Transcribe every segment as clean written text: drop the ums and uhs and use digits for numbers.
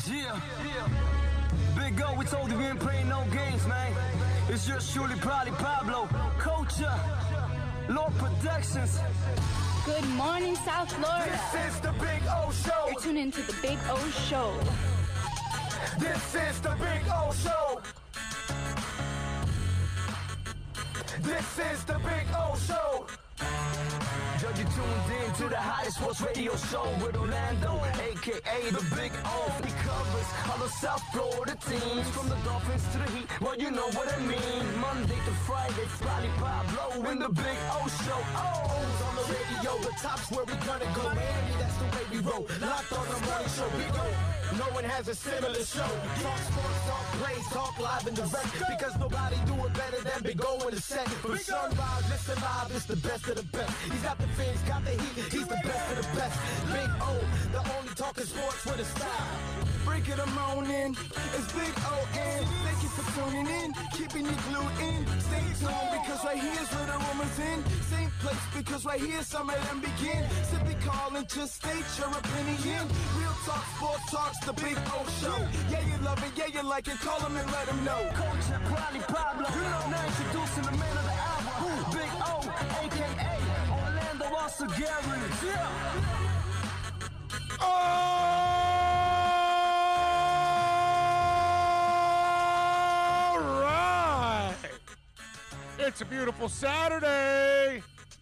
Yeah. Big O, we told you we ain't playing no games, man. It's just surely probably Pablo, Culture, Lord Productions. Good morning, South Florida. This is the Big O Show. You're tuned into the Big O Show. This is the Big O Show. This is the Big O Show. Judge, you tuned in to the hottest sports radio show with Orlando, a.k.a. the Big O. He covers all the South Florida teams, from the Dolphins to the Heat, well, you know what I mean. Monday to Friday, Probably Pablo in the Big O Show. O's on the radio, the top's where we gonna go. Miami, that's the way we roll. Locked on the morning show, Big O. No one has a similar show. Talk sports, talk plays, talk live and direct, because nobody do it better than Big O in the set. From sunrise, listen live, it's the best of the best. He's got the fans, got the heat, he's the best of the best. Big O, the only talking sports with a style. Break it a morning, it's Big O-N. Thank you for tuning in, keeping you glued in. Stay tuned, because right here's where the rumors in. Same place, because right here some of them begin. Simply call and just state your opinion. Real talk, sports talks, the Big O Show. Yeah, you love it, yeah, you like it, call him and let him know. Culture, Probably Pablo, you know, now introducing the man of the hour. Big O, a.k.a. Orlando Alzugaray. Yeah. All right. It's a beautiful Saturday.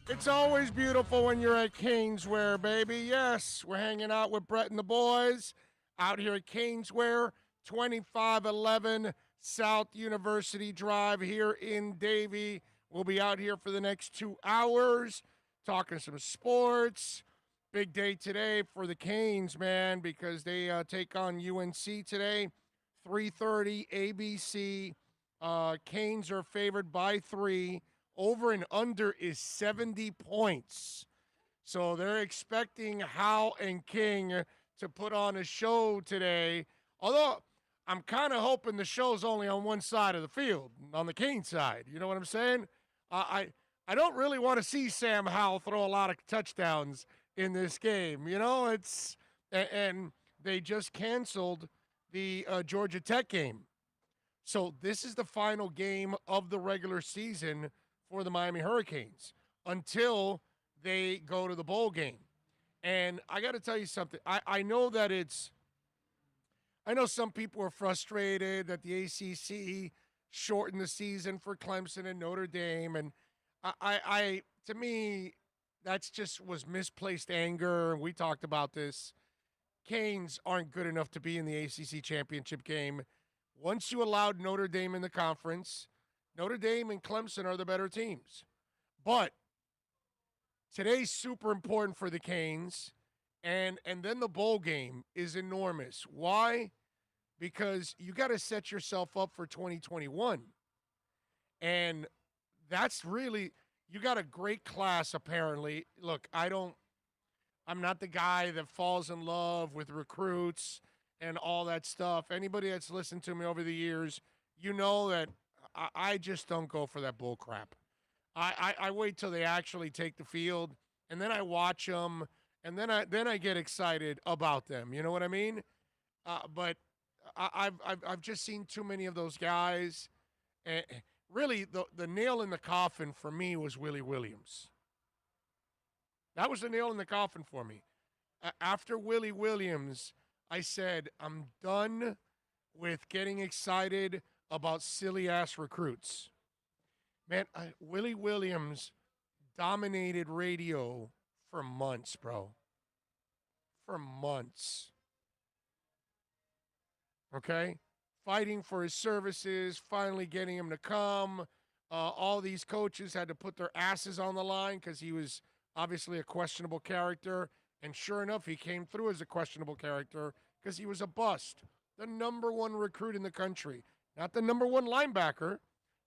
It's always beautiful when you're at Caneswear, baby. Yes, we're hanging out with Brett and the boys out here at Caneswear, 2511 South University Drive here in Davie. We'll be out here for the next 2 hours talking some sports. Big day today for the Canes, man, because they take on UNC today, 3:30 ABC. Canes are favored by 3. Over and under is 70 points. So they're expecting Hal and King to put on a show today. Although I'm kind of hoping the show's only on one side of the field, on the Canes side. You know what I'm saying? I don't really want to see Sam Howell throw a lot of touchdowns in this game. You know, and they just canceled the Georgia Tech game. So this is the final game of the regular season for the Miami Hurricanes until they go to the bowl game. And I got to tell you something. I know that I know some people are frustrated that the ACC shortened the season for Clemson and Notre Dame. And to me, that's just was misplaced anger. And we talked about this. Canes aren't good enough to be in the ACC championship game. Once you allowed Notre Dame in the conference, Notre Dame and Clemson are the better teams. But today's super important for the Canes, and then the bowl game is enormous. Why? Because you got to set yourself up for 2021. And that's really, you got a great class apparently. Look, I'm not the guy that falls in love with recruits and all that stuff. Anybody that's listened to me over the years, you know that I just don't go for that bull crap. I wait till they actually take the field, and then I watch them, and then I get excited about them. You know what I mean? But I've just seen too many of those guys. And really, the nail in the coffin for me was Willie Williams. That was the nail in the coffin for me. After Willie Williams, I said, I'm done with getting excited about silly-ass recruits. Man, Willie Williams dominated radio for months, bro. For months. Okay? Fighting for his services, finally getting him to come. All these coaches had to put their asses on the line because he was obviously a questionable character. And sure enough, he came through as a questionable character because he was a bust. The number one recruit in the country. Not the number one linebacker,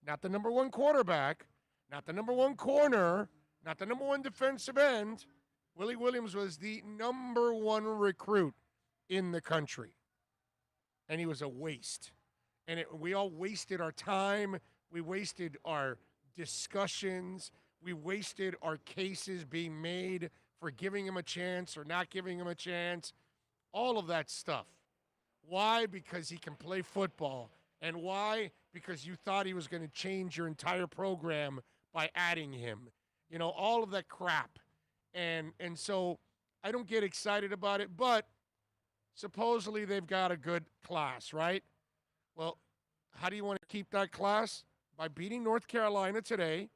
not the number one quarterback, not the number one corner, not the number one defensive end. Willie Williams was the number one recruit in the country. And he was a waste. And we all wasted our time. We wasted our discussions. We wasted our cases being made for giving him a chance or not giving him a chance. All of that stuff Why? Because he can play football. And why? Because you thought he was going to change your entire program by adding him. You know, all of that crap. And so I don't get excited about it, but supposedly they've got a good class, right? Well, how do you want to keep that class? By beating North Carolina today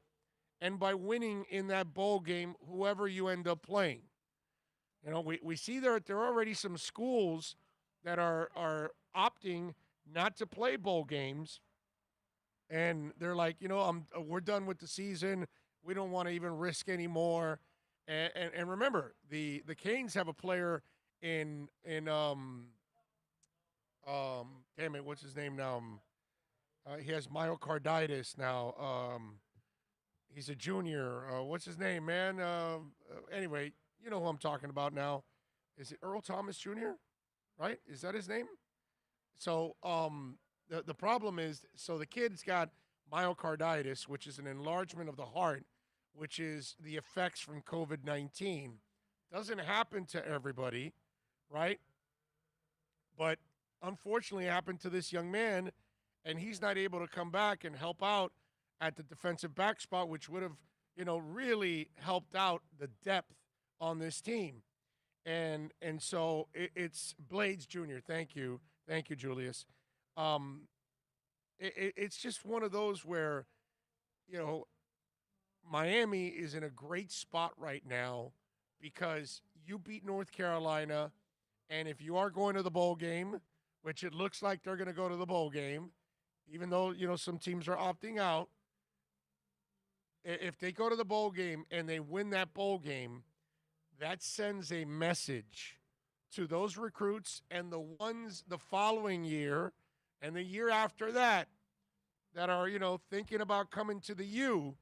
and by winning in that bowl game, whoever you end up playing. You know, we see there are already some schools that are opting not to play bowl games, and they're like, you know, we're done with the season. We don't want to even risk anymore. And remember, the Canes have a player in damn it, what's his name now? He has myocarditis now. He's a junior. What's his name, man? Anyway, you know who I'm talking about now. Is it Earl Thomas Jr.? Right? Is that his name? So the problem is, so the kid's got myocarditis, which is an enlargement of the heart, which is the effects from COVID-19. Doesn't happen to everybody, right? But unfortunately, it happened to this young man, and he's not able to come back and help out at the defensive back spot, which would have, you know, really helped out the depth on this team. And so it's Blades Jr. Thank you, Julius. It's just one of those where, you know, Miami is in a great spot right now because you beat North Carolina, and if you are going to the bowl game, which it looks like they're going to go to the bowl game, even though, you know, some teams are opting out, if they go to the bowl game and they win that bowl game, that sends a message to those recruits and the ones the following year and the year after that that are, you know, thinking about coming to the U.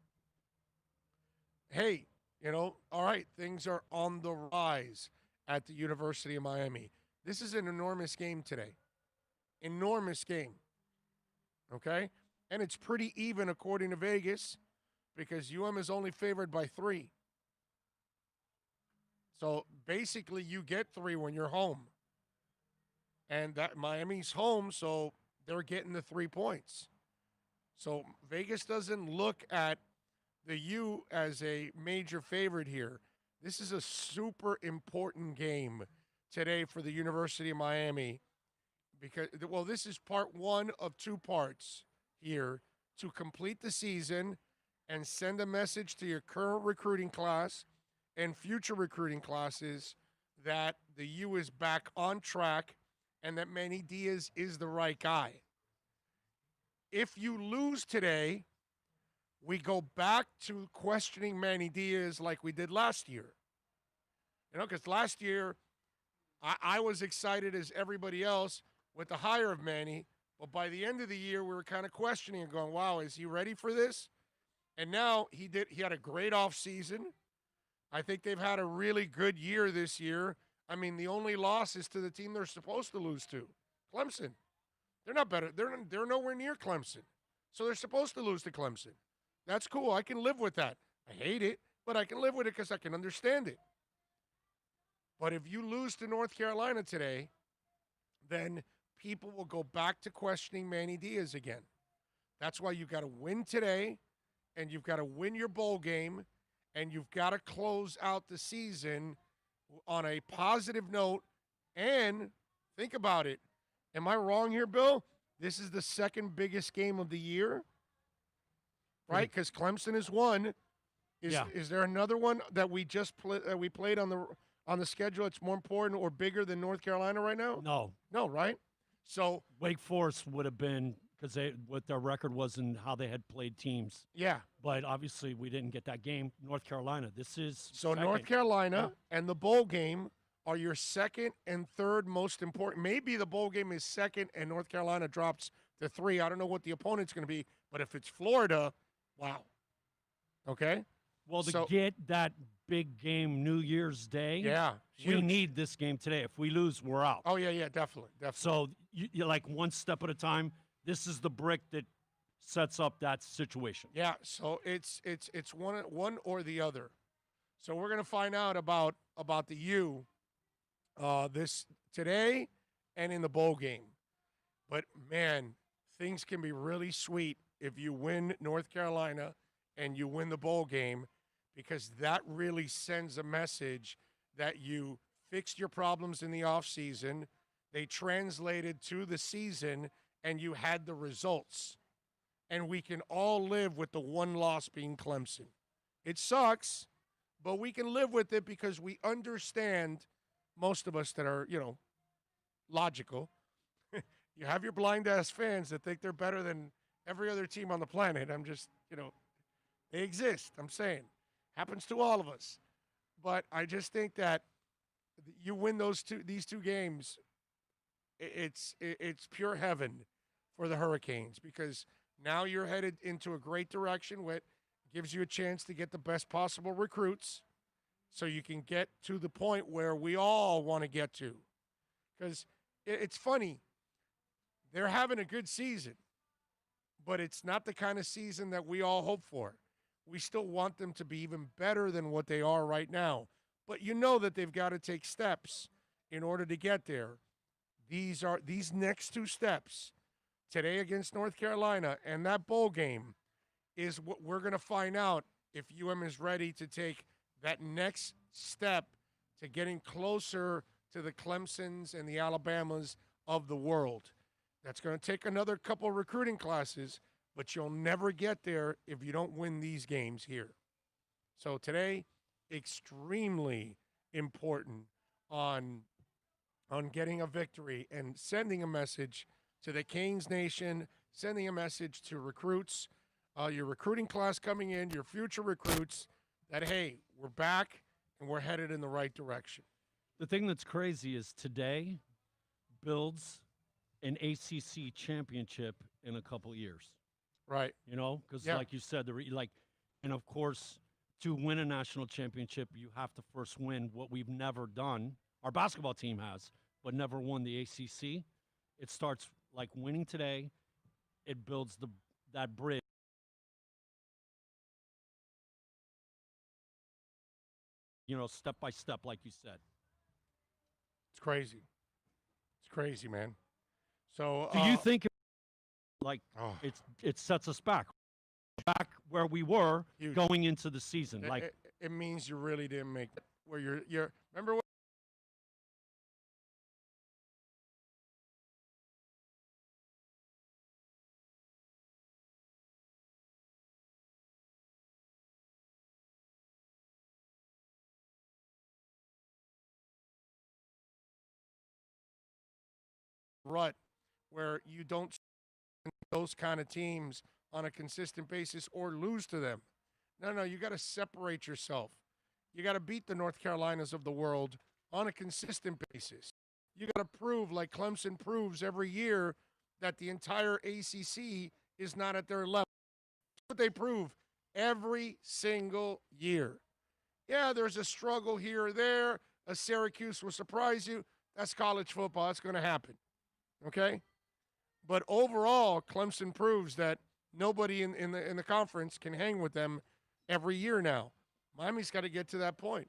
Hey, you know, all right, things are on the rise at the University of Miami. This is an enormous game today. Enormous game. Okay? And it's pretty even according to Vegas because UM is only favored by 3. So basically you get 3 when you're home. And that Miami's home, so they're getting the 3 points. So Vegas doesn't look at the U as a major favorite here. This is a super important game today for the University of Miami because, well, this is part 1 of 2 parts here to complete the season and send a message to your current recruiting class and future recruiting classes that the U is back on track and that Manny Diaz is the right guy. If you lose today, we go back to questioning Manny Diaz like we did last year. You know, because last year I was excited as everybody else with the hire of Manny, but by the end of the year we were kind of questioning and going, wow, is he ready for this? And now he had a great offseason. I think they've had a really good year this year. I mean, the only loss is to the team they're supposed to lose to, Clemson. They're not better. They're nowhere near Clemson. So they're supposed to lose to Clemson. That's cool. I can live with that. I hate it, but I can live with it because I can understand it. But if you lose to North Carolina today, then people will go back to questioning Manny Diaz again. That's why you've got to win today, and you've got to win your bowl game, and you've got to close out the season on a positive note. And think about it. Am I wrong here, Bill? This is the second biggest game of the year, right? Because Clemson is one. Is there another one that we just we played on the schedule that's more important or bigger than North Carolina right now? No, right? So Wake Forest would have been because what their record was and how they had played teams. Yeah, but obviously we didn't get that game. North Carolina. This is so second. North Carolina and the bowl game are your second and third most important. Maybe the bowl game is second and North Carolina drops to 3. I don't know what the opponent's going to be, but if it's Florida, wow. Okay. Well, to get that big game New Year's Day, we huge. need this game today. If we lose, we're out. Oh, yeah, definitely. So you like one step at a time. This is the brick that sets up that situation. Yeah, so it's one or the other. So we're going to find out about the U this today and in the bowl game. But, man, things can be really sweet if you win North Carolina and you win the bowl game, because that really sends a message that you fixed your problems in the offseason, they translated to the season, and you had the results. And we can all live with the one loss being Clemson. It sucks, but we can live with it because we understand, most of us that are, logical. You have your blind-ass fans that think they're better than every other team on the planet. I'm just, they exist, I'm saying. Happens to all of us. But I just think that you win these two games, it's pure heaven for the Hurricanes, because now you're headed into a great direction, which gives you a chance to get the best possible recruits so you can get to the point where we all want to get to. Because it's funny, they're having a good season, but it's not the kind of season that we all hope for. We still want them to be even better than what they are right now. But you know that they've got to take steps in order to get there. These next two steps, today against North Carolina and that bowl game, is what we're going to find out if UM is ready to take that next step to getting closer to the Clemsons and the Alabamas of the world. That's going to take another couple recruiting classes, but you'll never get there if you don't win these games here. So today, extremely important on getting a victory and sending a message to the Canes Nation, sending a message to recruits, your recruiting class coming in, your future recruits, that, hey, we're back and we're headed in the right direction. The thing that's crazy is today builds an ACC championship in a couple years. Right. Because like you said, and of course, to win a national championship, you have to first win what we've never done. Our basketball team has, but never won the ACC. It starts like winning today. It builds that bridge. Step by step, like you said. It's crazy. It's crazy, man. So do you think it sets us back where we were huge. Going into the season? It means you really didn't make it. Where you're remember what? Rut where you don't those kind of teams on a consistent basis or lose to them. No, you got to separate yourself. You got to beat the North Carolinas of the world on a consistent basis. You got to prove, like Clemson proves every year, that the entire ACC is not at their level. That's what they prove every single year. Yeah, there's a struggle here or there. A Syracuse will surprise you. That's college football. That's going to happen. Okay? But overall, Clemson proves that nobody in the conference can hang with them every year now. Miami's got to get to that point.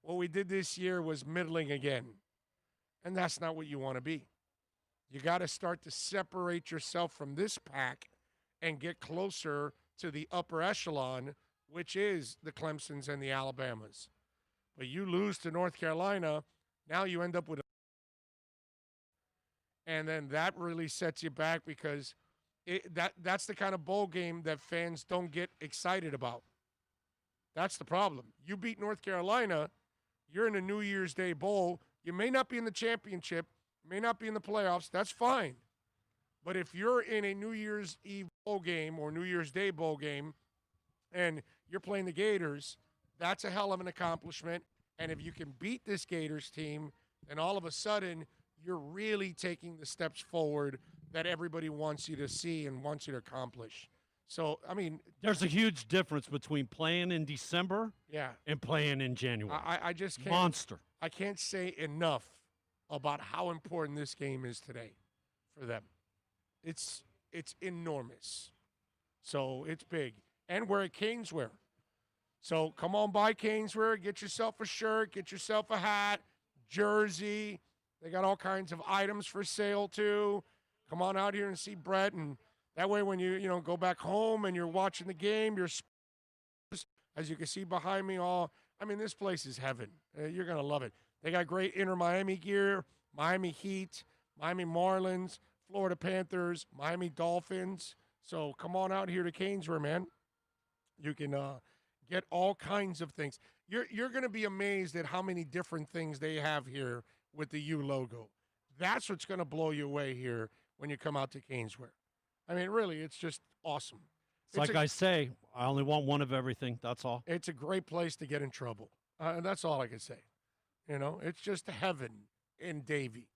What we did this year was middling again. And that's not what you want to be. You got to start to separate yourself from this pack and get closer to the upper echelon, which is the Clemsons and the Alabamas. But you lose to North Carolina, now you end up with and then that really sets you back because that's the kind of bowl game that fans don't get excited about. That's the problem. You beat North Carolina, you're in a New Year's Day bowl. You may not be in the championship, may not be in the playoffs. That's fine. But if you're in a New Year's Eve bowl game or New Year's Day bowl game and you're playing the Gators, that's a hell of an accomplishment. And if you can beat this Gators team, then all of a sudden you're really taking the steps forward that everybody wants you to see and wants you to accomplish. So, I mean, There's a huge difference between playing in December yeah, and playing in January. I just can't. Monster. I can't say enough about how important this game is today for them. It's enormous. So it's big. And we're at Caneswear. So come on by Caneswear, get yourself a shirt, get yourself a hat, jersey. They got all kinds of items for sale too. Come on out here and see Brett, and that way when you go back home and you're watching the game, you're as you can see behind me this place is heaven. You're going to love it. They got great Inter Miami gear, Miami Heat, Miami Marlins, Florida Panthers, Miami Dolphins. So come on out here to Caneswear, man. You can get all kinds of things. You're going to be amazed at how many different things they have here with the U logo. That's what's going to blow you away here when you come out to Caneswear. I mean, really, it's just awesome. It's like I say, I only want one of everything. That's all. It's a great place to get in trouble. And that's all I can say. It's just heaven in Davie.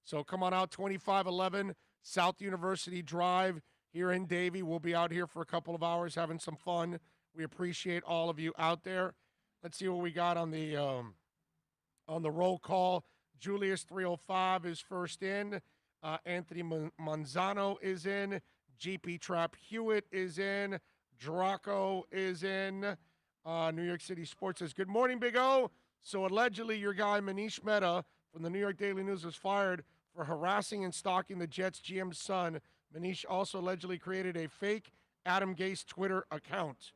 So come on out, 2511 South University Drive here in Davie. We'll be out here for a couple of hours having some fun. We appreciate all of you out there. Let's see what we got on the roll call. Julius 305 is first in. Anthony Manzano is in. GP Trap Hewitt is in. Draco is in. New York City Sports says, good morning, Big O. So allegedly your guy Manish Mehta from the New York Daily News was fired for harassing and stalking the Jets GM's son. Manish also allegedly created a fake Adam Gase Twitter account.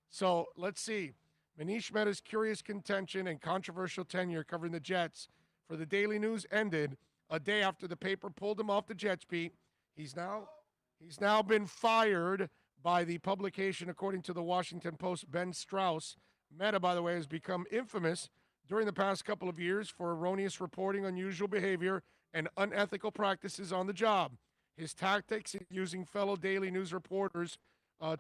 So let's see. Manish Mehta's curious contention and controversial tenure covering the Jets for the Daily News ended a day after the paper pulled him off the Jets beat. He's now been fired by the publication, according to the Washington Post. Ben Strauss. Mehta, by the way, has become infamous during the past couple of years for erroneous reporting, unusual behavior, and unethical practices on the job. His tactics in using fellow Daily News reporters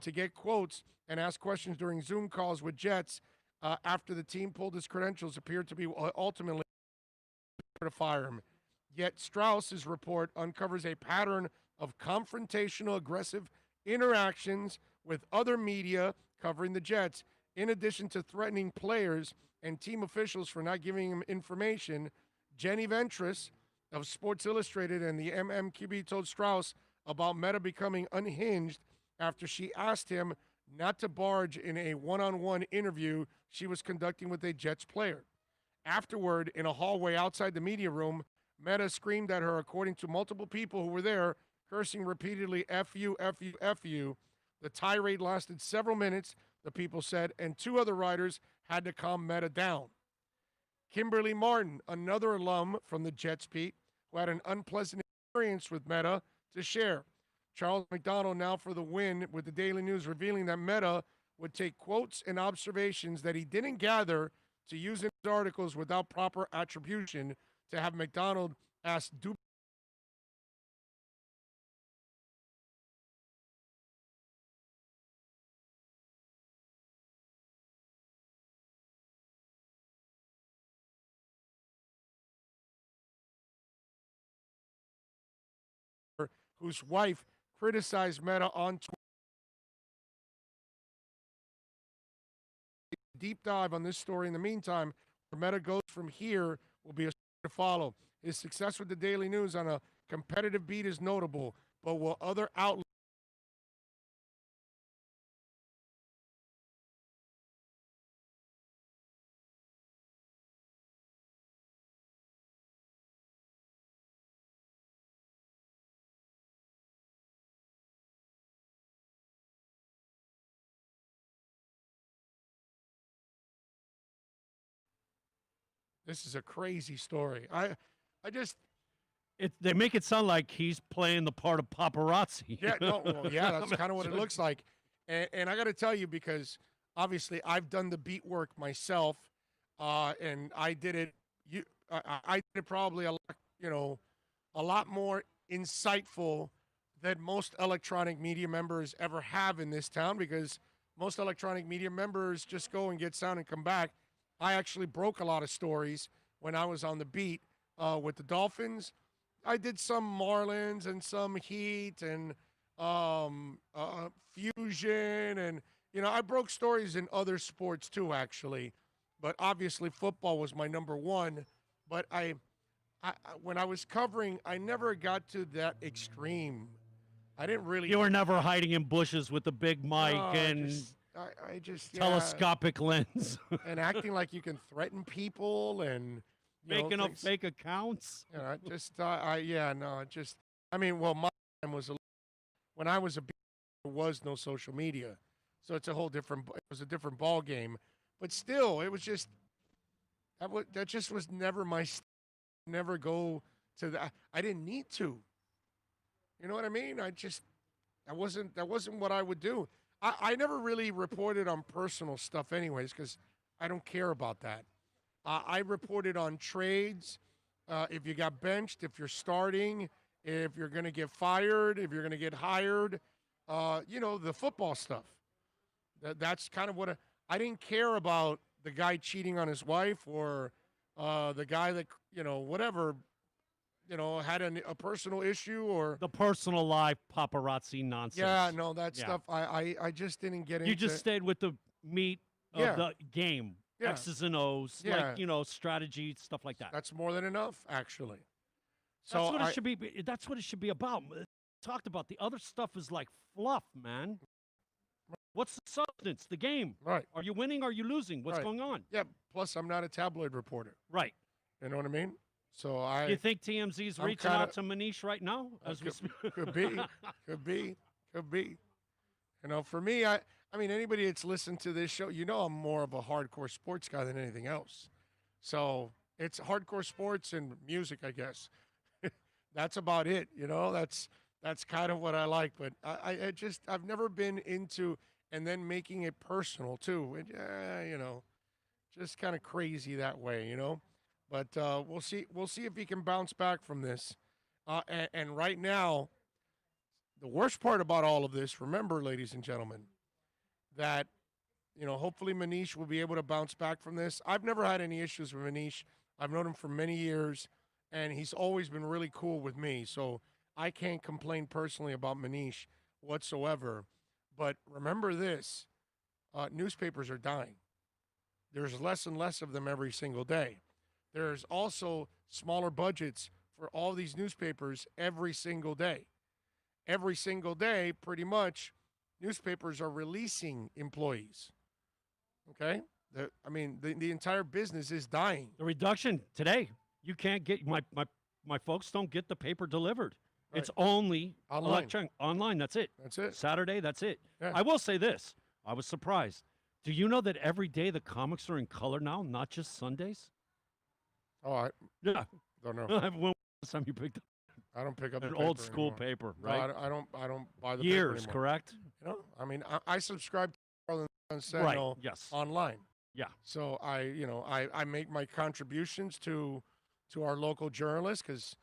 to get quotes and ask questions during Zoom calls with Jets after the team pulled his credentials appeared to be ultimately to fire him. Yet Strauss's report uncovers a pattern of confrontational, aggressive interactions with other media covering the Jets. In addition to threatening players and team officials for not giving him information, Jenny Ventris of Sports Illustrated and the MMQB told Strauss about Mehta becoming unhinged after she asked him not to barge in a one-on-one interview she was conducting with a Jets player. Afterward, in a hallway outside the media room, Mehta screamed at her, according to multiple people who were there, cursing repeatedly, F you, F you, F you. The tirade lasted several minutes, the people said, and two other writers had to calm Mehta down. Kimberly Martin, another alum from the Jets beat, who had an unpleasant experience with Mehta, to share. Charles McDonald now for the win with the Daily News, revealing that Mehta would take quotes and observations that he didn't gather to use in his articles without proper attribution, to have McDonald ask whose wife criticized Mehta on Twitter. Deep dive on this story in the meantime. Where Mehta goes from here will be a story to follow. His success with the Daily News on a competitive beat is notable, but will other outlets This is a crazy story. They make it sound like he's playing the part of paparazzi. Yeah, that's kind of what it looks like. And I got to tell you, because obviously I've done the beat work myself, and I did it. I did it probably a lot more insightful than most electronic media members ever have in this town, because most electronic media members just go and get sound and come back. I actually broke a lot of stories when I was on the beat with the Dolphins, I did some Marlins and some Heat and Fusion, and I broke stories in other sports too, actually. But obviously, football was my number one. But when I was covering, I never got to that extreme. I didn't really. You were never hiding in bushes with a big mic and I just telescopic lens, and acting like you can threaten people and making up things. fake accounts. I mean, well, my time was when I was there was no social media, so it's a whole different. It was a different ball game, but still, it was just that just was never my. Never go to that. I didn't need to. You know what I mean? That wasn't what I would do. I never really reported on personal stuff anyways because I don't care about that. I reported on trades, if you got benched, if you're starting, if you're going to get fired, if you're going to get hired, the football stuff. That's kind of what I didn't care about the guy cheating on his wife or the guy that, whatever, had a personal issue or the personal life paparazzi nonsense. Yeah, no, that stuff. I just didn't get into. You just stayed with the meat of the game. Yeah. X's and O's, strategy, stuff like that. That's more than enough, actually. So that's what it should be. That's what it should be about. Talked about the other stuff is like fluff, man. What's the substance? The game. Right. Are you winning? Are you losing? What's going on? Yeah. Plus, I'm not a tabloid reporter. Right. You know what I mean? So You think TMZ's reaching out to Manish right now? Could be. For me, I mean, anybody that's listened to this show, I'm more of a hardcore sports guy than anything else. So it's hardcore sports and music, I guess. That's about it. That's kind of what I like. But I've never been into, and then making it personal too. Just kind of crazy that way, But we'll see. We'll see if he can bounce back from this. And right now, the worst part about all of this, remember, ladies and gentlemen, that hopefully Manish will be able to bounce back from this. I've never had any issues with Manish. I've known him for many years, and he's always been really cool with me. So I can't complain personally about Manish whatsoever. But remember this: newspapers are dying. There's less and less of them every single day. There's also smaller budgets for all these newspapers every single day. Every single day, pretty much, newspapers are releasing employees. Okay? The entire business is dying. The reduction today, you can't get, my folks don't get the paper delivered. Right. It's only electronic. Online, that's it. That's it. Saturday, that's it. Yeah. I will say this. I was surprised. Do you know that every day the comics are in color now, not just Sundays? Oh, I don't know. When was the time you picked up? I don't pick up an the old paper school anymore. paper, right? No, I don't buy the Years, paper anymore. correct? I subscribe to Harlan Sentinel online. Yeah. So I make my contributions to our local journalists because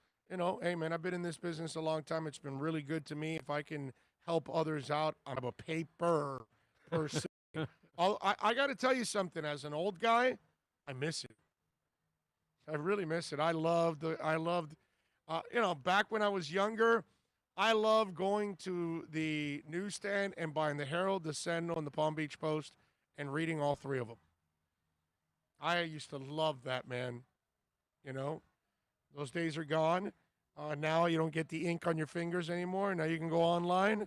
hey man, I've been in this business a long time. It's been really good to me. If I can help others out, I'm a paper person. I got to tell you something. As an old guy, I miss it. I really miss it. I loved, back when I was younger, I loved going to the newsstand and buying the Herald, the Sentinel, and the Palm Beach Post and reading all three of them. I used to love that, man. Those days are gone. Now you don't get the ink on your fingers anymore. Now you can go online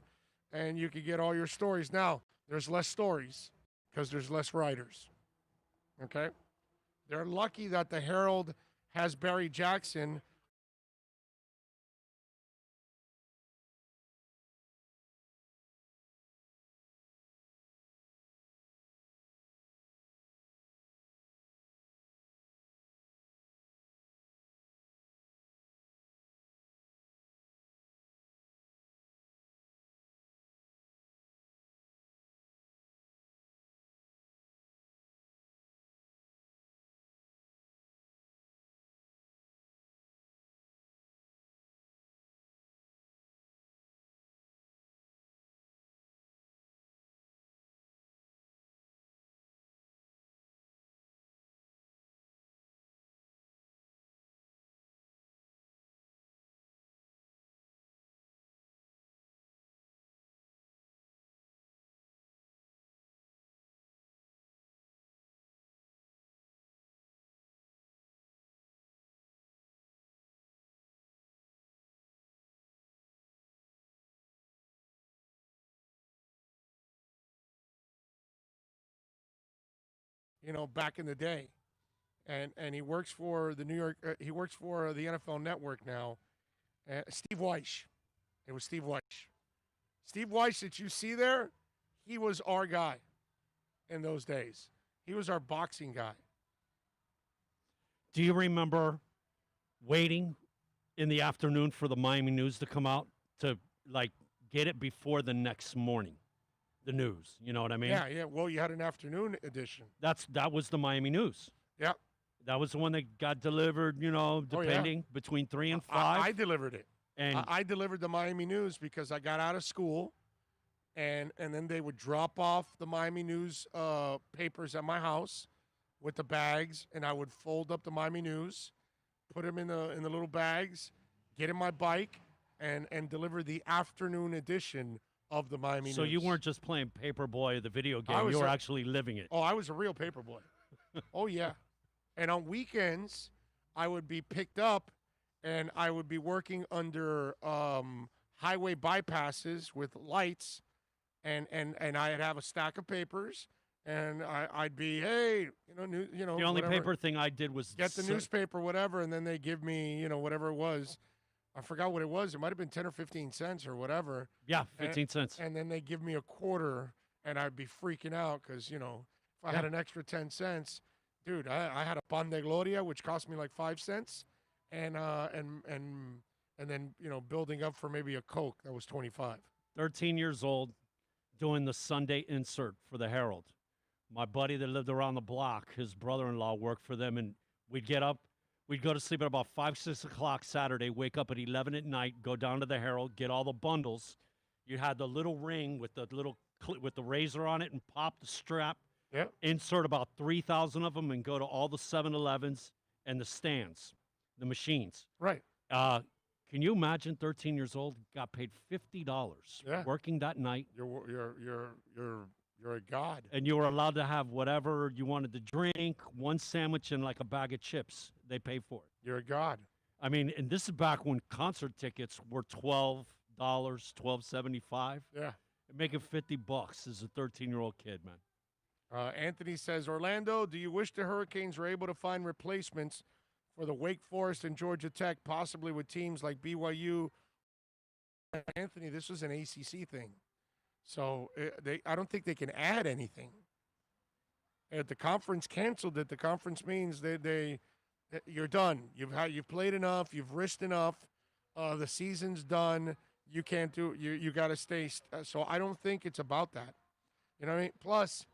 and you can get all your stories. Now, there's less stories because there's less writers. Okay? They're lucky that the Herald has Barry Jackson back in the day. And he works for the New York. He works for the NFL Network now. Steve Weish. It was Steve Weish. Steve Weish that you see there, he was our guy in those days. He was our boxing guy. Do you remember waiting in the afternoon for the Miami news to come out to get it before the next morning? The news, you know what I mean? Yeah. Well, you had an afternoon edition. That was the Miami news. Yeah. That was the one that got delivered, depending between 3 and 5. I delivered it. And I delivered the Miami News because I got out of school, and then they would drop off the Miami News papers at my house with the bags, and I would fold up the Miami News, put them in the little bags, get in my bike, and deliver the afternoon edition of the Miami News. So you weren't just playing Paperboy, the video game. You were actually living it. Oh, I was a real Paperboy. Oh, yeah. And on weekends, I would be picked up, and I would be working under highway bypasses with lights, and I'd have a stack of papers, and I'd be, hey, The only whatever. paper thing I did was Get the newspaper, whatever, and then they give me, whatever it was. I forgot what it was. It might have been 10 or 15 cents or whatever. Yeah, 15 cents. And then they give me a quarter, and I'd be freaking out because, if I had an extra 10 cents, dude, I had a Pan de Gloria, which cost me like 5 cents, and then building up for maybe a Coke that was 25. 13 years old, doing the Sunday insert for the Herald. My buddy that lived around the block, his brother-in-law worked for them, and we'd get up. We'd go to sleep at about 5, 6 o'clock Saturday, wake up at 11 at night, go down to the Herald, get all the bundles. You had the little ring with the razor on it and pop the strap. Yep. Insert about 3,000 of them and go to all the 7-Elevens and the stands, the machines. Right. Can you imagine 13 years old, got paid $50 working that night? You're a god. And you were allowed to have whatever you wanted to drink, one sandwich and like a bag of chips. They pay for it. You're a god. I mean, and this is back when concert tickets were $12, $12.75. Yeah. Making $50 as a 13-year-old kid, man. Anthony says, Orlando, do you wish the Hurricanes were able to find replacements for the Wake Forest and Georgia Tech, possibly with teams like BYU? Anthony, this was an ACC thing. So I don't think they can add anything. If the conference canceled it, the conference means you're done. You've played enough. You've risked enough. The season's done. You can't do it. You got to stay. So I don't think it's about that. You know what I mean? Plus,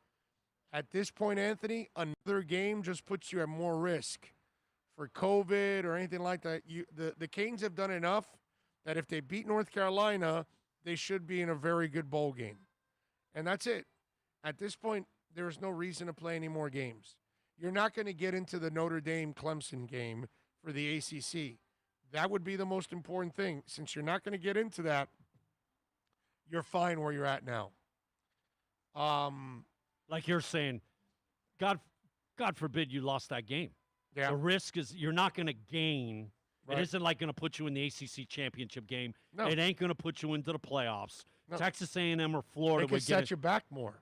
at this point, Anthony, another game just puts you at more risk for COVID or anything like that. The Canes have done enough that if they beat North Carolina, they should be in a very good bowl game. And that's it. At this point, there is no reason to play any more games. You're not going to get into the Notre Dame-Clemson game for the ACC. That would be the most important thing. Since you're not going to get into that, you're fine where you're at now. Like you're saying, God forbid you lost that game. Yeah. The risk is you're not going to gain. Right. It isn't like going to put you in the ACC championship game. No. It ain't going to put you into the playoffs. No. Texas A&M or Florida They would can set you back more.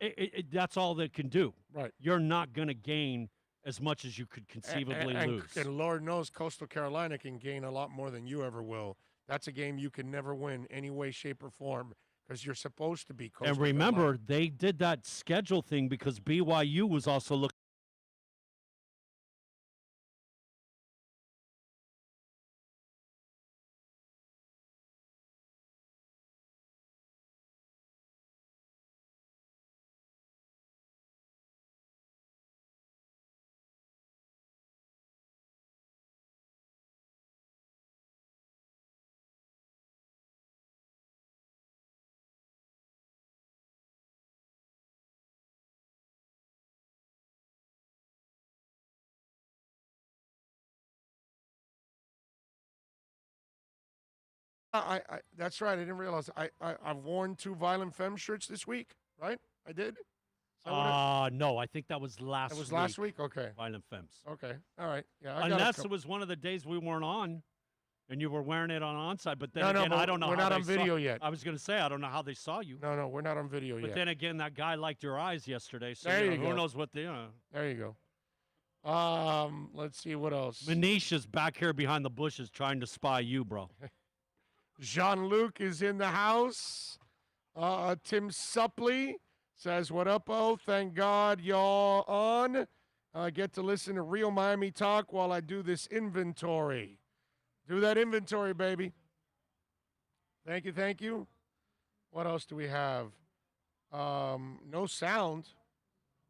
That's all they can do. Right. You're not going to gain as much as you could conceivably lose. And Lord knows Coastal Carolina can gain a lot more than you ever will. That's a game you can never win any way, shape, or form because you're supposed to be Coastal And remember, Carolina. they did that schedule thing because BYU was also looking. That's right. I didn't realize. I've worn 2 Violent Femme shirts this week, right? I did? No, I think that was last week. That was last week? Okay. Violent Femmes. Okay. All right. Yeah. Unless it was one of the days we weren't on. And you were wearing it on onside, but then No, again, but I don't know we're how not they on video saw, yet. I was going to say, I don't know how they saw you. No, we're not on video yet. But then again, that guy liked your eyes yesterday, so There you who go. knows what they There you go. Let's see what else. Manish is back here behind the bushes trying to spy you, bro. Jean-Luc is in the house. Tim Suppley says, what up, oh? Thank God y'all on. I get to listen to Real Miami Talk while I do this inventory. Do that inventory, baby. Thank you, thank you. What else do we have? No sound.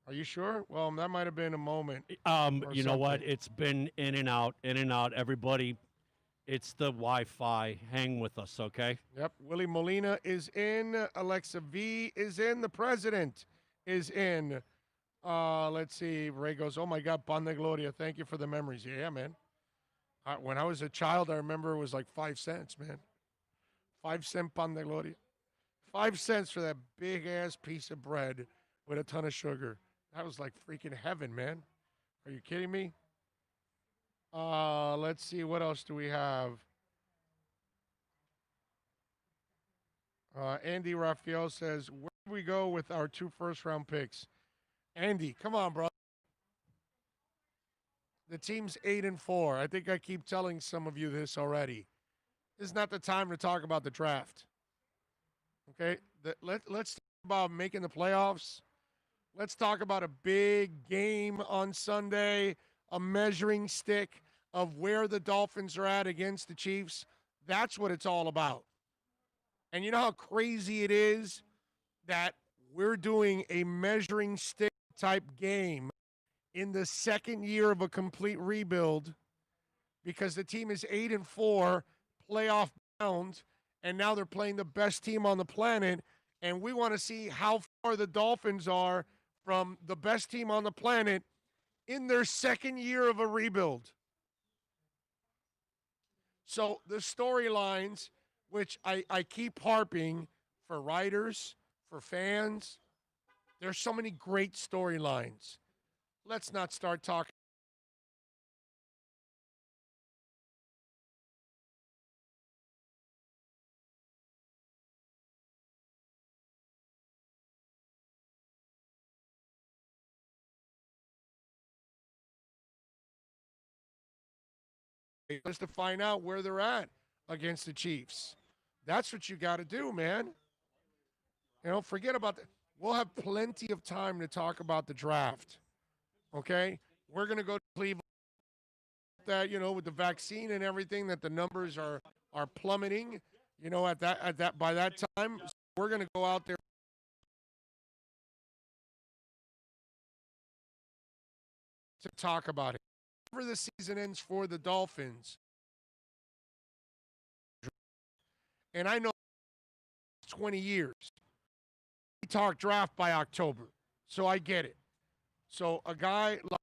Are you sure? Well, that might have been a moment. You know what? It's been in and out, in and out. Everybody, it's the Wi-Fi. Hang with us, okay? Yep. Willie Molina is in. Alexa V is in. The president is in. Let's see. Ray goes, oh, my God, Pan de Gloria. Thank you for the memories. Yeah, man. When I was a child, I remember it was like 5 cents, man. 5 cent Pan de Gloria. 5 cents for that big-ass piece of bread with a ton of sugar. That was like freaking heaven, man. Are you kidding me? Let's see. What else do we have? Andy Raphael says, where do we go with our 2 first-round picks? Andy, come on, bro. The team's 8-4. I think I keep telling some of you this already. This is not the time to talk about the draft. Okay? Let's talk about making the playoffs. Let's talk about a big game on Sunday, a measuring stick of where the Dolphins are at against the Chiefs. That's what it's all about. And you know how crazy it is that we're doing a measuring stick type game in the second year of a complete rebuild because the team is 8-4, playoff bound, and now they're playing the best team on the planet, and we want to see how far the Dolphins are from the best team on the planet in their second year of a rebuild. So the storylines, which I keep harping for writers, for fans, there's so many great storylines. Let's not start talking. Just to find out where they're at against the Chiefs. That's what you got to do, man. You know, forget about that. We'll have plenty of time to talk about the draft. Okay? We're going to go to Cleveland. That, you know, with the vaccine and everything, that the numbers are plummeting, you know, by that time. So we're going to go out there to talk about it. Whenever the season ends for the Dolphins, and I know 20 years, we talk draft by October, so I get it. So a guy like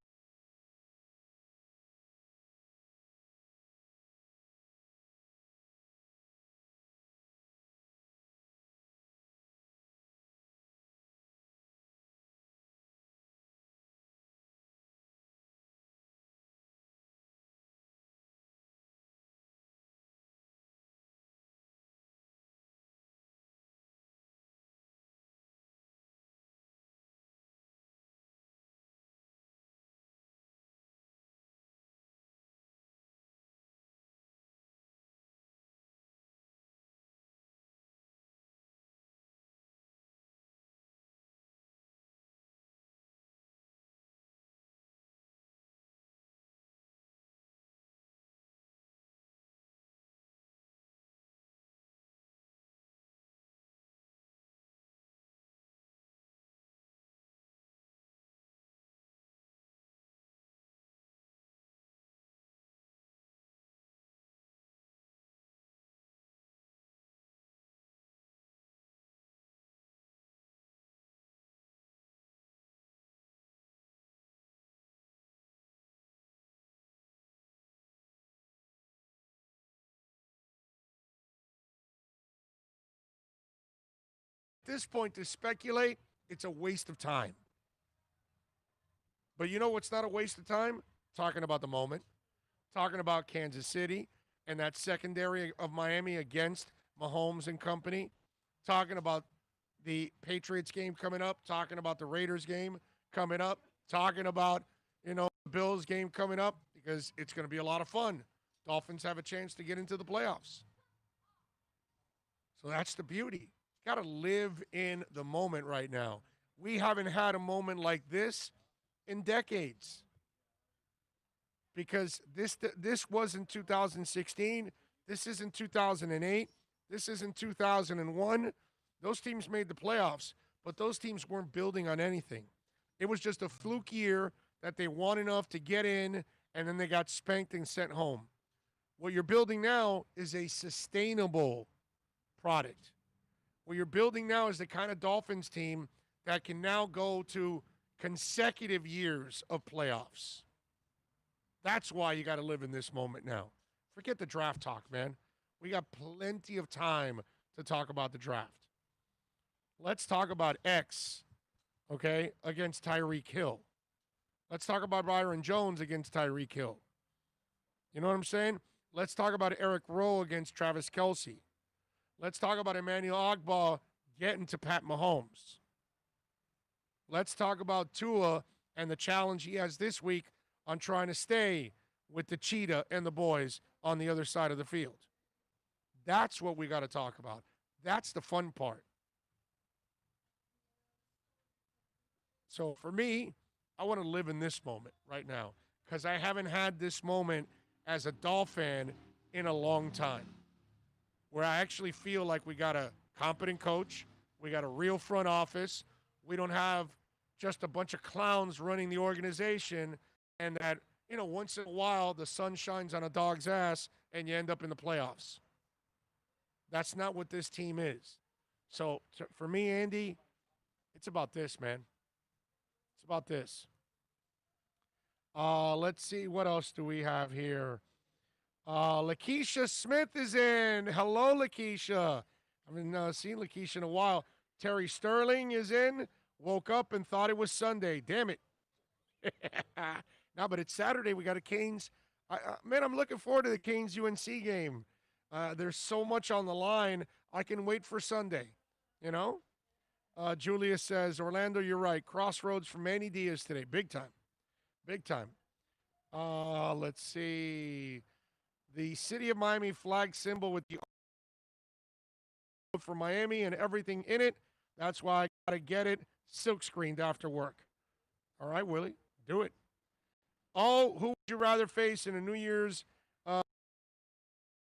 at this point to speculate, it's a waste of time. But you know what's not a waste of time? Talking about the moment, talking about Kansas City, and that secondary of Miami against Mahomes and company, talking about the Patriots game coming up, talking about the Raiders game coming up, talking about, the Bills game coming up, because it's going to be a lot of fun. Dolphins have a chance to get into the playoffs. So that's the beauty. Got to live in the moment right now. We haven't had a moment like this in decades, because this wasn't 2016. This isn't 2008. This isn't 2001. Those teams made the playoffs, but those teams weren't building on anything. It was just a fluke year that they won enough to get in, and then they got spanked and sent home. What you're building now is a sustainable product. What you're building now is the kind of Dolphins team that can now go to consecutive years of playoffs. That's why you got to live in this moment now. Forget the draft talk, man. We got plenty of time to talk about the draft. Let's talk about X, okay, against Tyreek Hill. Let's talk about Byron Jones against Tyreek Hill. You know what I'm saying? Let's talk about Eric Rowe against Travis Kelce. Let's talk about Emmanuel Ogbah getting to Pat Mahomes. Let's talk about Tua and the challenge he has this week on trying to stay with the cheetah and the boys on the other side of the field. That's what we got to talk about. That's the fun part. So for me, I want to live in this moment right now, because I haven't had this moment as a Dolphin in a long time, where I actually feel like we got a competent coach, we got a real front office, we don't have just a bunch of clowns running the organization, and that, once in a while the sun shines on a dog's ass and you end up in the playoffs. That's not what this team is. So for me, Andy, it's about this, man. It's about this. Let's see, what else do we have here? Lakeisha Smith is in. Hello, Lakeisha. I haven't seen Lakeisha in a while. Terry Sterling is in. Woke up and thought it was Sunday. Damn it. No, but it's Saturday. We got a Canes. Man, I'm looking forward to the Canes-UNC game. There's so much on the line. I can wait for Sunday, Julia says, Orlando, you're right. Crossroads for Manny Diaz today. Big time. Big time. Let's see. The city of Miami flag symbol with the for Miami and everything in it. That's why I got to get it silk screened after work. All right, Willie, do it. Oh, who would you rather face in a New Year's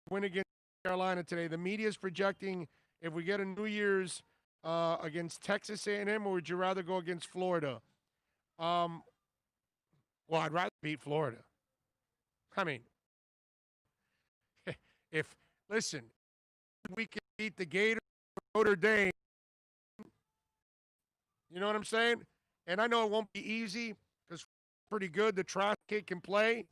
win against Carolina today? The media is projecting if we get a New Year's against Texas A&M, or would you rather go against Florida? Well, I'd rather beat Florida. I mean, listen, we can beat the Gators, Notre Dame. You know what I'm saying? And I know it won't be easy because pretty good. The trash kid can play.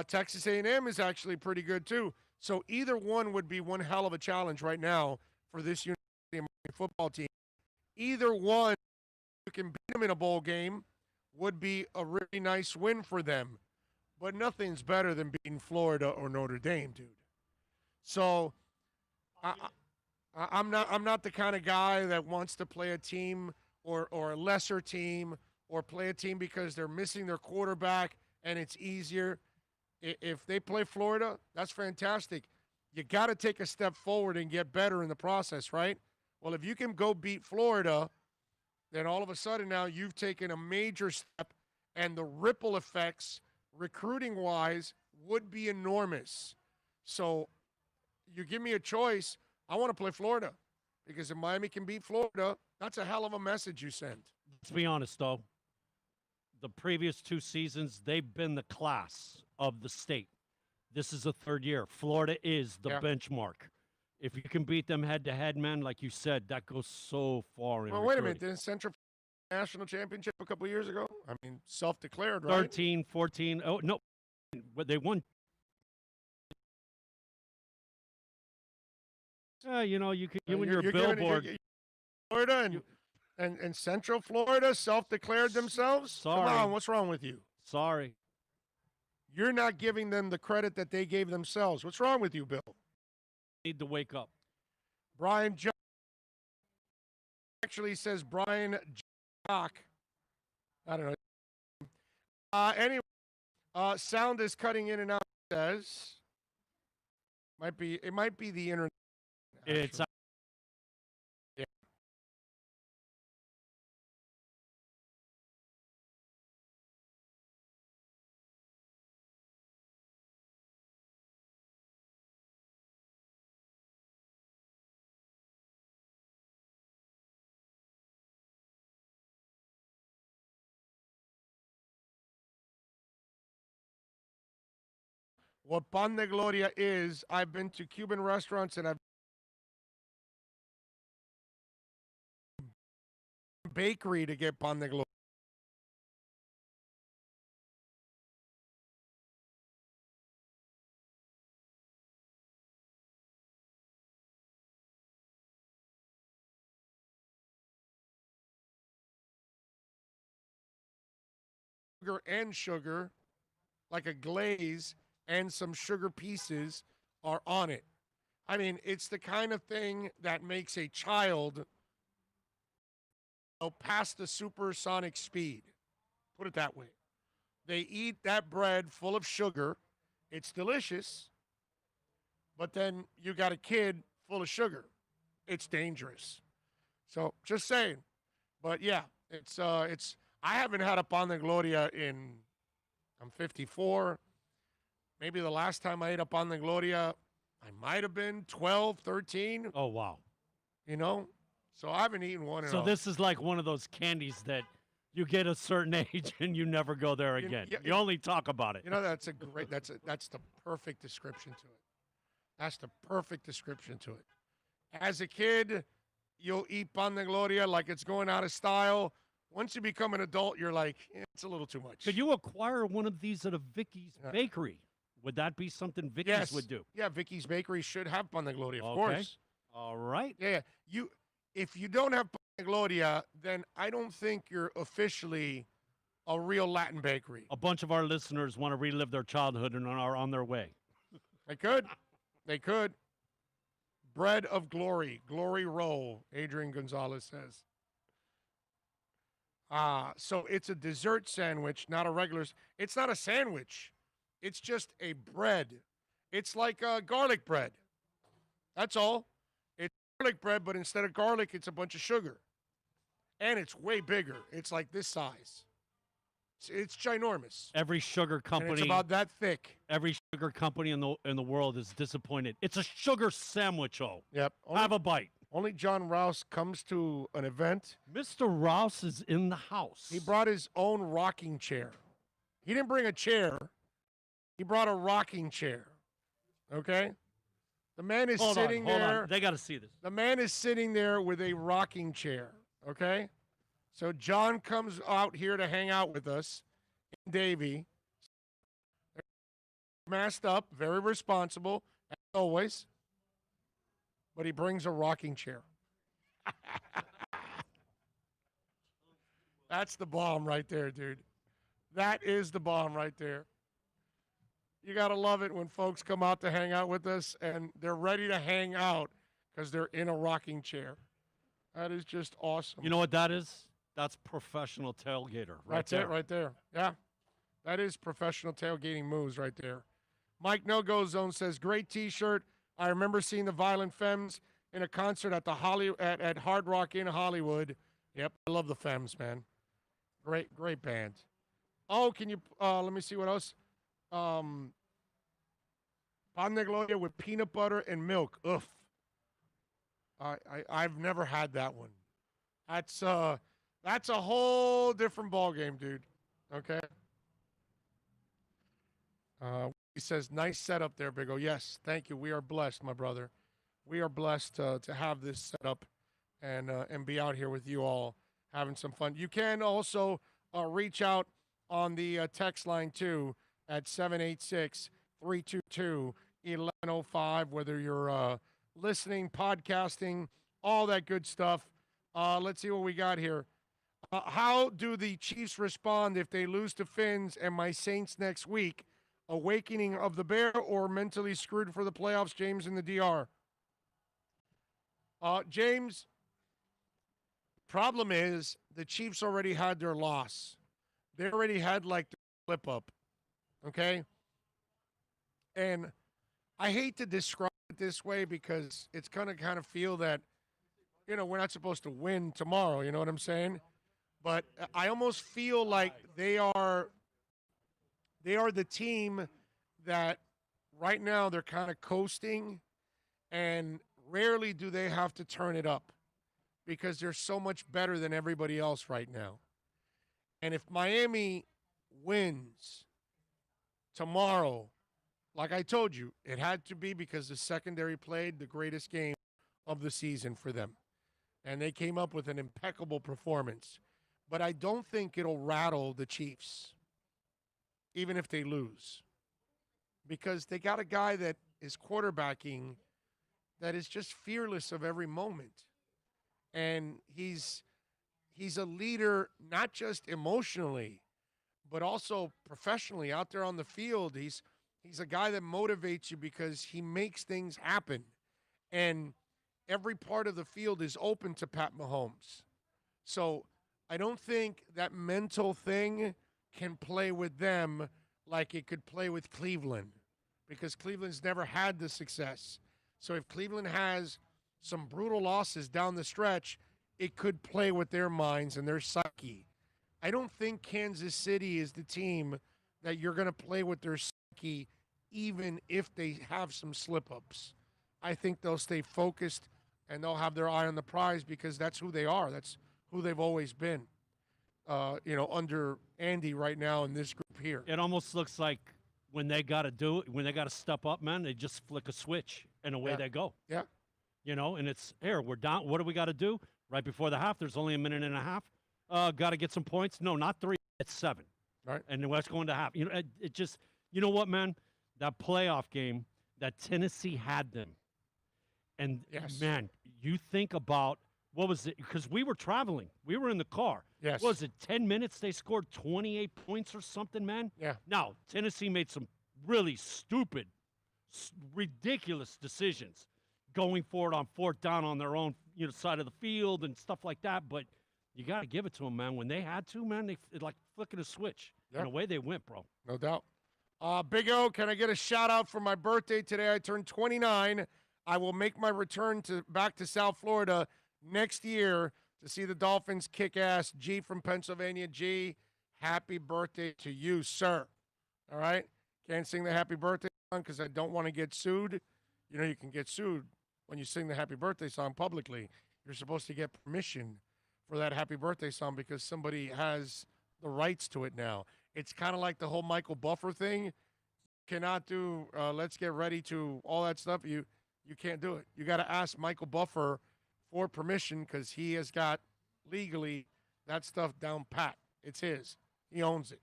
Texas A&M is actually pretty good too. So either one would be one hell of a challenge right now for this University football team. Either one, you can beat them in a bowl game, would be a really nice win for them. But nothing's better than beating Florida or Notre Dame, dude. So I'm not the kind of guy that wants to play a team or a lesser team, or play a team because they're missing their quarterback and it's easier. If they play Florida, that's fantastic. You got to take a step forward and get better in the process, right? Well, if you can go beat Florida, then all of a sudden now you've taken a major step, and the ripple effects recruiting-wise would be enormous. So you give me a choice, I want to play Florida, because if Miami can beat Florida, that's a hell of a message you send. Let's be honest, though. The previous 2 seasons, they've been the class of the state. This is the 3rd year. Florida is the benchmark. If you can beat them head-to-head, man, like you said, that goes so far in Well, wait a minute. Didn't Central National Championship a couple years ago? I mean, self-declared, right? 13, 14. Oh, no. They won. You and your billboard. Florida and Central Florida self-declared themselves? Sorry. Come on, what's wrong with you? Sorry. You're not giving them the credit that they gave themselves. What's wrong with you, Bill? Need to wake up. Brian Jock actually says Brian Jock. I don't know. Anyway, sound is cutting in and out. Says it might be the internet. It's yeah. What pan de gloria is, I've been to Cuban restaurants and I've bakery to get pan de gloria. Sugar, like a glaze and some sugar pieces are on it. I mean, it's the kind of thing that makes a child go past the supersonic speed. Put it that way. They eat that bread full of sugar. It's delicious. But then you got a kid full of sugar. It's dangerous. So just saying. But yeah, it's I haven't had a pan de gloria I'm 54. Maybe the last time I ate a pan de gloria, I might have been 12, 13. Oh, wow. You know? So I haven't eaten one in So this is like one of those candies that you get a certain age and you never go there again. You only talk about it. You know, that's the perfect description to it. That's the perfect description to it. As a kid, you'll eat pan de gloria like it's going out of style. Once you become an adult, you're like, it's a little too much. Could you acquire one of these at a Vicky's Bakery? Would that be something Vicky's would do? Yeah, Vicky's Bakery should have pan de gloria, of course. All right. Yeah. If you don't have pan de gloria, then I don't think you're officially a real Latin bakery. A bunch of our listeners want to relive their childhood and are on their way. They could. They could. Bread of glory. Glory roll, Adrian Gonzalez says. So it's a dessert sandwich, not a regular. It's not a sandwich. It's just a bread. It's like garlic bread. That's all. It's garlic bread, but instead of garlic, it's a bunch of sugar. And it's way bigger. It's like this size. It's ginormous. Every sugar company. And it's about that thick. Every sugar company in the world is disappointed. It's a sugar sandwich, Yep. Have a bite. Only John Rouse comes to an event. Mr. Rouse is in the house. He brought his own rocking chair. He didn't bring a chair. He brought a rocking chair. Okay? The man is sitting there. Hold on. They got to see this. The man is sitting there with a rocking chair. Okay? So John comes out here to hang out with us in Davie. Masked up, very responsible, as always. But he brings a rocking chair. That's the bomb right there, dude. That is the bomb right there. You got to love it when folks come out to hang out with us and they're ready to hang out because they're in a rocking chair. That is just awesome. You know what that is? That's professional tailgater. That's it right there. Yeah. That is professional tailgating moves right there. Mike No-Go Zone says, great T-shirt. I remember seeing the Violent Femmes in a concert at at Hard Rock in Hollywood. Yep, I love the Femmes, man. Great band. Oh, can you let me see what else. Pan de gloria with peanut butter and milk. Ugh. I've never had that one. That's a whole different ballgame, dude. Okay. He says, nice setup there, Big O. Yes, thank you. We are blessed, my brother. We are blessed to have this setup and be out here with you all having some fun. You can also reach out on the text line, too, at 786-322-1105, whether you're listening, podcasting, all that good stuff. Let's see what we got here. How do the Chiefs respond if they lose to Finns and my Saints next week? awakening of the bear or mentally screwed for the playoffs, James in the DR? James, problem is the Chiefs already had their loss. They already had like the flip up. Okay? And I hate to describe it this way because it's gonna kind of feel that, we're not supposed to win tomorrow, you know what I'm saying? But I almost feel like they are the team that right now they're kind of coasting, and rarely do they have to turn it up because they're so much better than everybody else right now. And if Miami wins tomorrow, like I told you, it had to be because the secondary played the greatest game of the season for them. And they came up with an impeccable performance. But I don't think it'll rattle the Chiefs, even if they lose. Because they got a guy that is quarterbacking that is just fearless of every moment. And he's a leader, not just emotionally, but also professionally out there on the field. He's a guy that motivates you because he makes things happen. And every part of the field is open to Pat Mahomes. So I don't think that mental thing can play with them like it could play with Cleveland, because Cleveland's never had the success. So if Cleveland has some brutal losses down the stretch, it could play with their minds and their psyche. I don't think Kansas City is the team that you're going to play with their psyche even if they have some slip-ups. I think they'll stay focused and they'll have their eye on the prize because that's who they are. That's who they've always been, under Andy right now in this group here. It almost looks like when they got to step up, man, they just flick a switch and away they go. Yeah. And it's, here, we're down. What do we got to do? Right before the half, there's only a minute and a half. Got to get some points. No, not 3. It's 7. Right. And then what's going to happen? It just, you know what, man? That playoff game that Tennessee had them. And, man, you think about, what was it? Because we were traveling. We were in the car. Yes. What was it, 10 minutes they scored 28 points or something, man? Yeah. Now, Tennessee made some really stupid, ridiculous decisions going for it on 4th down on their own side of the field and stuff like that. But you got to give it to them, man. When they had to, man, they like flicking a switch. Yeah. And away they went, bro. No doubt. Big O, can I get a shout-out for my birthday today? I turned 29. I will make my return back to South Florida next year to see the Dolphins kick ass. G from Pennsylvania. G, happy birthday to you, sir. All right? Can't sing the happy birthday song because I don't want to get sued. You can get sued when you sing the happy birthday song publicly. You're supposed to get permission for that happy birthday song because somebody has the rights to it now. It's kind of like the whole Michael Buffer thing. You cannot do let's get ready to all that stuff. You can't do it. You got to ask Michael Buffer for permission because he has got legally that stuff down pat. It's his. He owns it.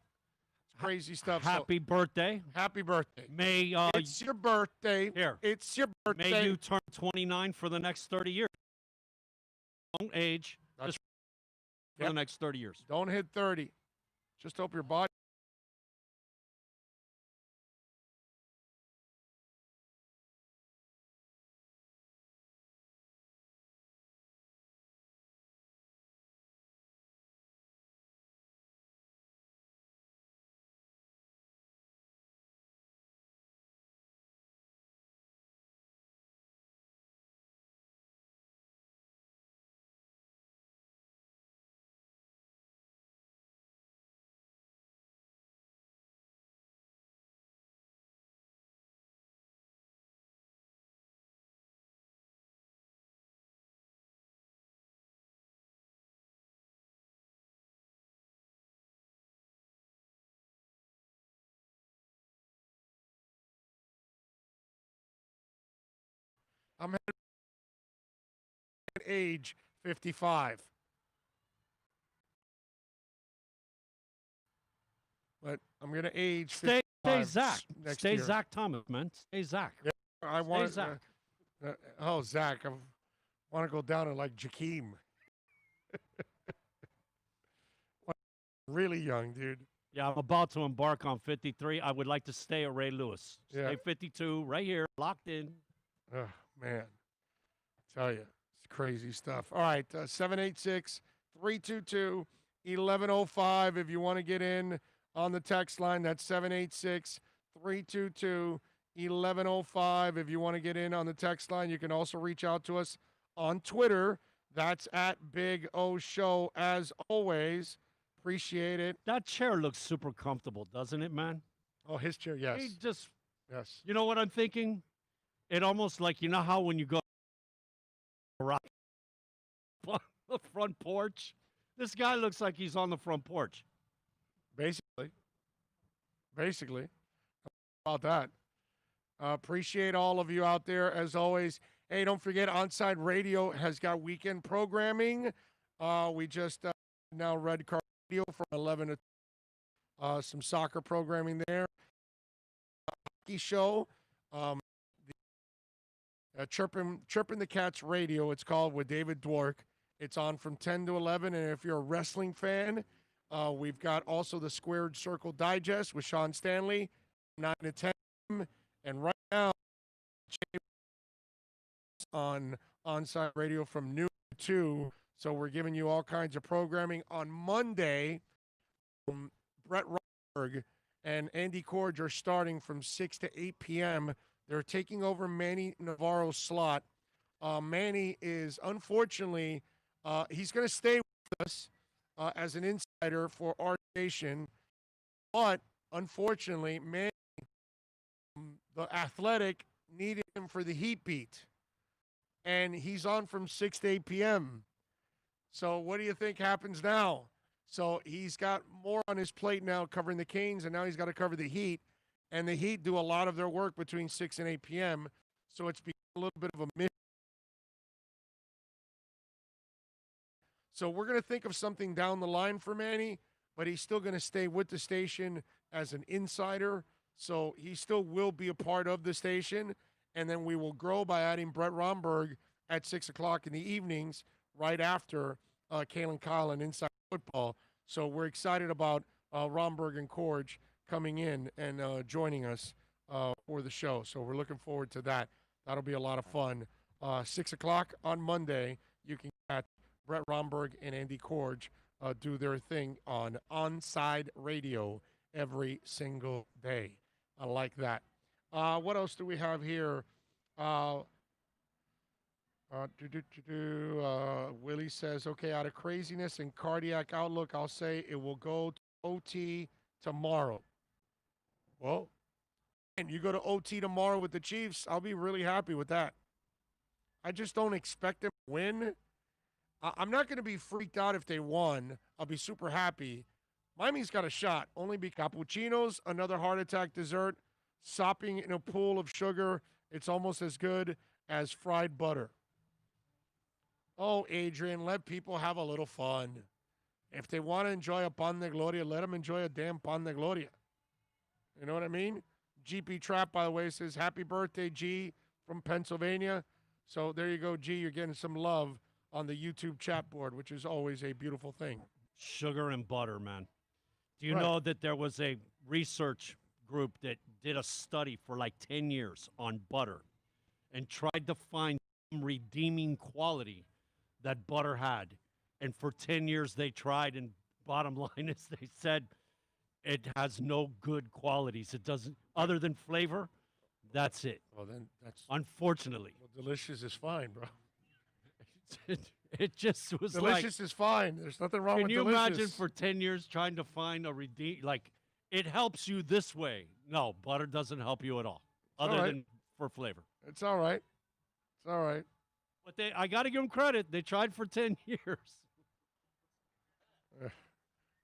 It's crazy stuff. Happy birthday. Happy birthday. May it's your birthday. Here. It's your birthday. May you turn 29 for the next 30 years. Don't age just for the next 30 years. Don't hit 30. Just hope your body. I'm at age 55. But I'm going to age 55 Stay Zach. next Stay year. Zach Thomas, man. Stay Zach. Yeah, I want Zach. Zach. I want to go down and like Jakeem. Really young, dude. Yeah, I'm about to embark on 53. I would like to stay at Ray Lewis. Yeah. Stay 52 right here, locked in. Oh, man. Tell you, it's crazy stuff. All right, 786 322 1105. If you want to get in on the text line, that's 786 322 1105. If you want to get in on the text line, you can also reach out to us on Twitter. That's at Big O Show, as always. Appreciate it. That chair looks super comfortable, doesn't it, man? Oh, his chair, yes. He just, Yes. you know what I'm thinking? It almost like, you know how when you go on the front porch? This guy looks like he's on the front porch. Basically. About that. Appreciate all of you out there, as always. Hey, don't forget, Onside Radio has got weekend programming. We just now Red Car Radio from 11 to some soccer programming there. Hockey show. Chirping the Cats Radio, it's called, with David Dwork. It's on from 10 to 11, and if you're a wrestling fan, we've got also the Squared Circle Digest with Sean Stanley, 9 to 10. And right now, on Onside Radio from noon to 2. So we're giving you all kinds of programming. On Monday, Brett Rotberg and Andy Corge are starting from 6 to 8 p.m. They're taking over Manny Navarro's slot. Manny is, unfortunately, he's going to stay with us as an insider for our station. But, unfortunately, Manny, the Athletic, needed him for the Heat Beat. And he's on from 6 to 8 p.m. So what do you think happens now? So he's got more on his plate now covering the Canes, and now he's got to cover the Heat. And the Heat do a lot of their work between 6 and 8 p.m., so it's become a little bit of a mission. So we're going to think of something down the line for Manny, but he's still going to stay with the station as an insider. So he still will be a part of the station, and then we will grow by adding Brett Romberg at 6 o'clock in the evenings right after Kalen Kyle and Inside Football. So we're excited about Romberg and Corge coming in and joining us for the show. So we're looking forward to that. That'll be a lot of fun. 6 o'clock on Monday, you can catch Brett Romberg and Andy Corge do their thing on Onside Radio every single day. I like that. What else do we have here? Willie says, okay, out of craziness and cardiac outlook, I'll say it will go to OT tomorrow. Well, and you go to OT tomorrow with the Chiefs, I'll be really happy with that. I just don't expect them to win. I'm not going to be freaked out if they won. I'll be super happy. Miami's got a shot. Only be cappuccinos, another heart attack dessert, sopping in a pool of sugar. It's almost as good as fried butter. Oh, Adrian, let people have a little fun. If they want to enjoy a pan de gloria, let them enjoy a damn pan de gloria. You know what I mean? GP Trap, by the way, says, happy birthday, G, from Pennsylvania. So there you go, G. You're getting some love on the YouTube chat board, which is always a beautiful thing. Sugar and butter, man. Do you Right. know that there was a research group that did a study for like 10 years on butter and tried to find some redeeming quality that butter had? And for 10 years they tried, and bottom line is they said it has no good qualities. It doesn't, other than flavor, that's it. Well, then that's Unfortunately. well, delicious is fine, bro. It just was Delicious is fine. There's nothing wrong like, with can you delicious. imagine for 10 years trying to find a like, it helps you this way. No, butter doesn't help you at all, other right. than for flavor. It's all right. It's all right. But I got to give them credit. They tried for 10 years.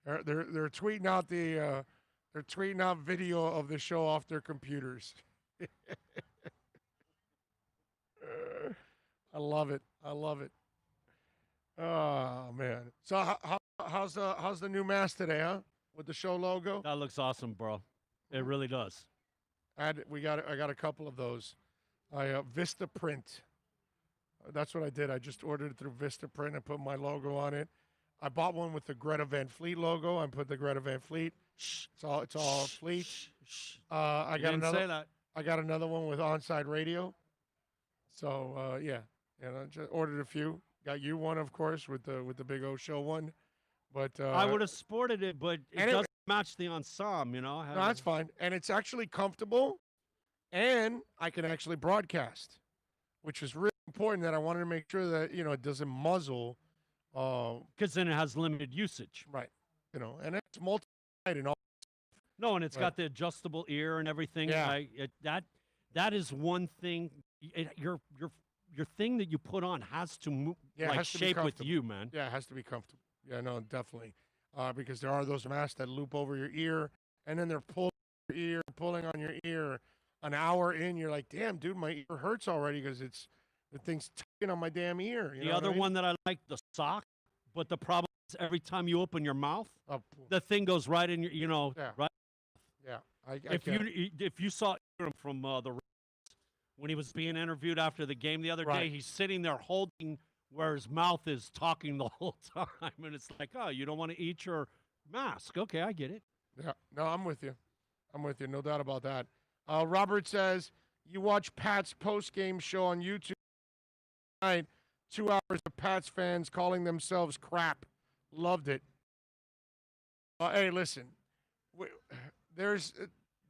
They're tweeting out they're tweeting out video of the show off their computers. I love it. I love it. Oh man. So how's the new mask today, huh? With the show logo? That looks awesome, bro. It really does. I got a couple of those. Vista Print. That's what I did. I just ordered it through Vista Print and put my logo on it. I bought one with the Greta Van Fleet logo. I put the Greta Van Fleet. It's all fleet. I You got didn't another. say that. I got another one with onside radio. So yeah, I just ordered a few. Got you one, of course, with the Big O Show one. But I would have sported it, but it and doesn't match the ensemble, you know. no, that's fine, and it's actually comfortable, and I can actually broadcast, which is really important. That I wanted to make sure that it doesn't muzzle. Because then it has limited usage. Right. And it's multi and all. No, and it's Right. got the adjustable ear and everything. Yeah. That is one thing. Your thing that you put on has to move, Yeah, it like has to be shape with comfortable. you, man. Yeah, it has to be comfortable. Yeah, no, definitely. Because there are those masks that loop over your ear, and then they're pulling on your ear. An hour in, you're like, damn, dude, my ear hurts already because the thing's tugging on my damn ear. The other one that I like, the sock, but the problem is every time you open your mouth, the thing goes right in your, Yeah. right. Yeah, If you saw him from the when he was being interviewed after the game the other day, Right. he's sitting there holding where his mouth is talking the whole time, and it's like, oh, you don't want to eat your mask? Okay, I get it. Yeah, no, I'm with you. No doubt about that. Robert says you watch Pat's post-game show on YouTube tonight. 2 hours of Pats fans calling themselves crap. Loved it. Hey, listen,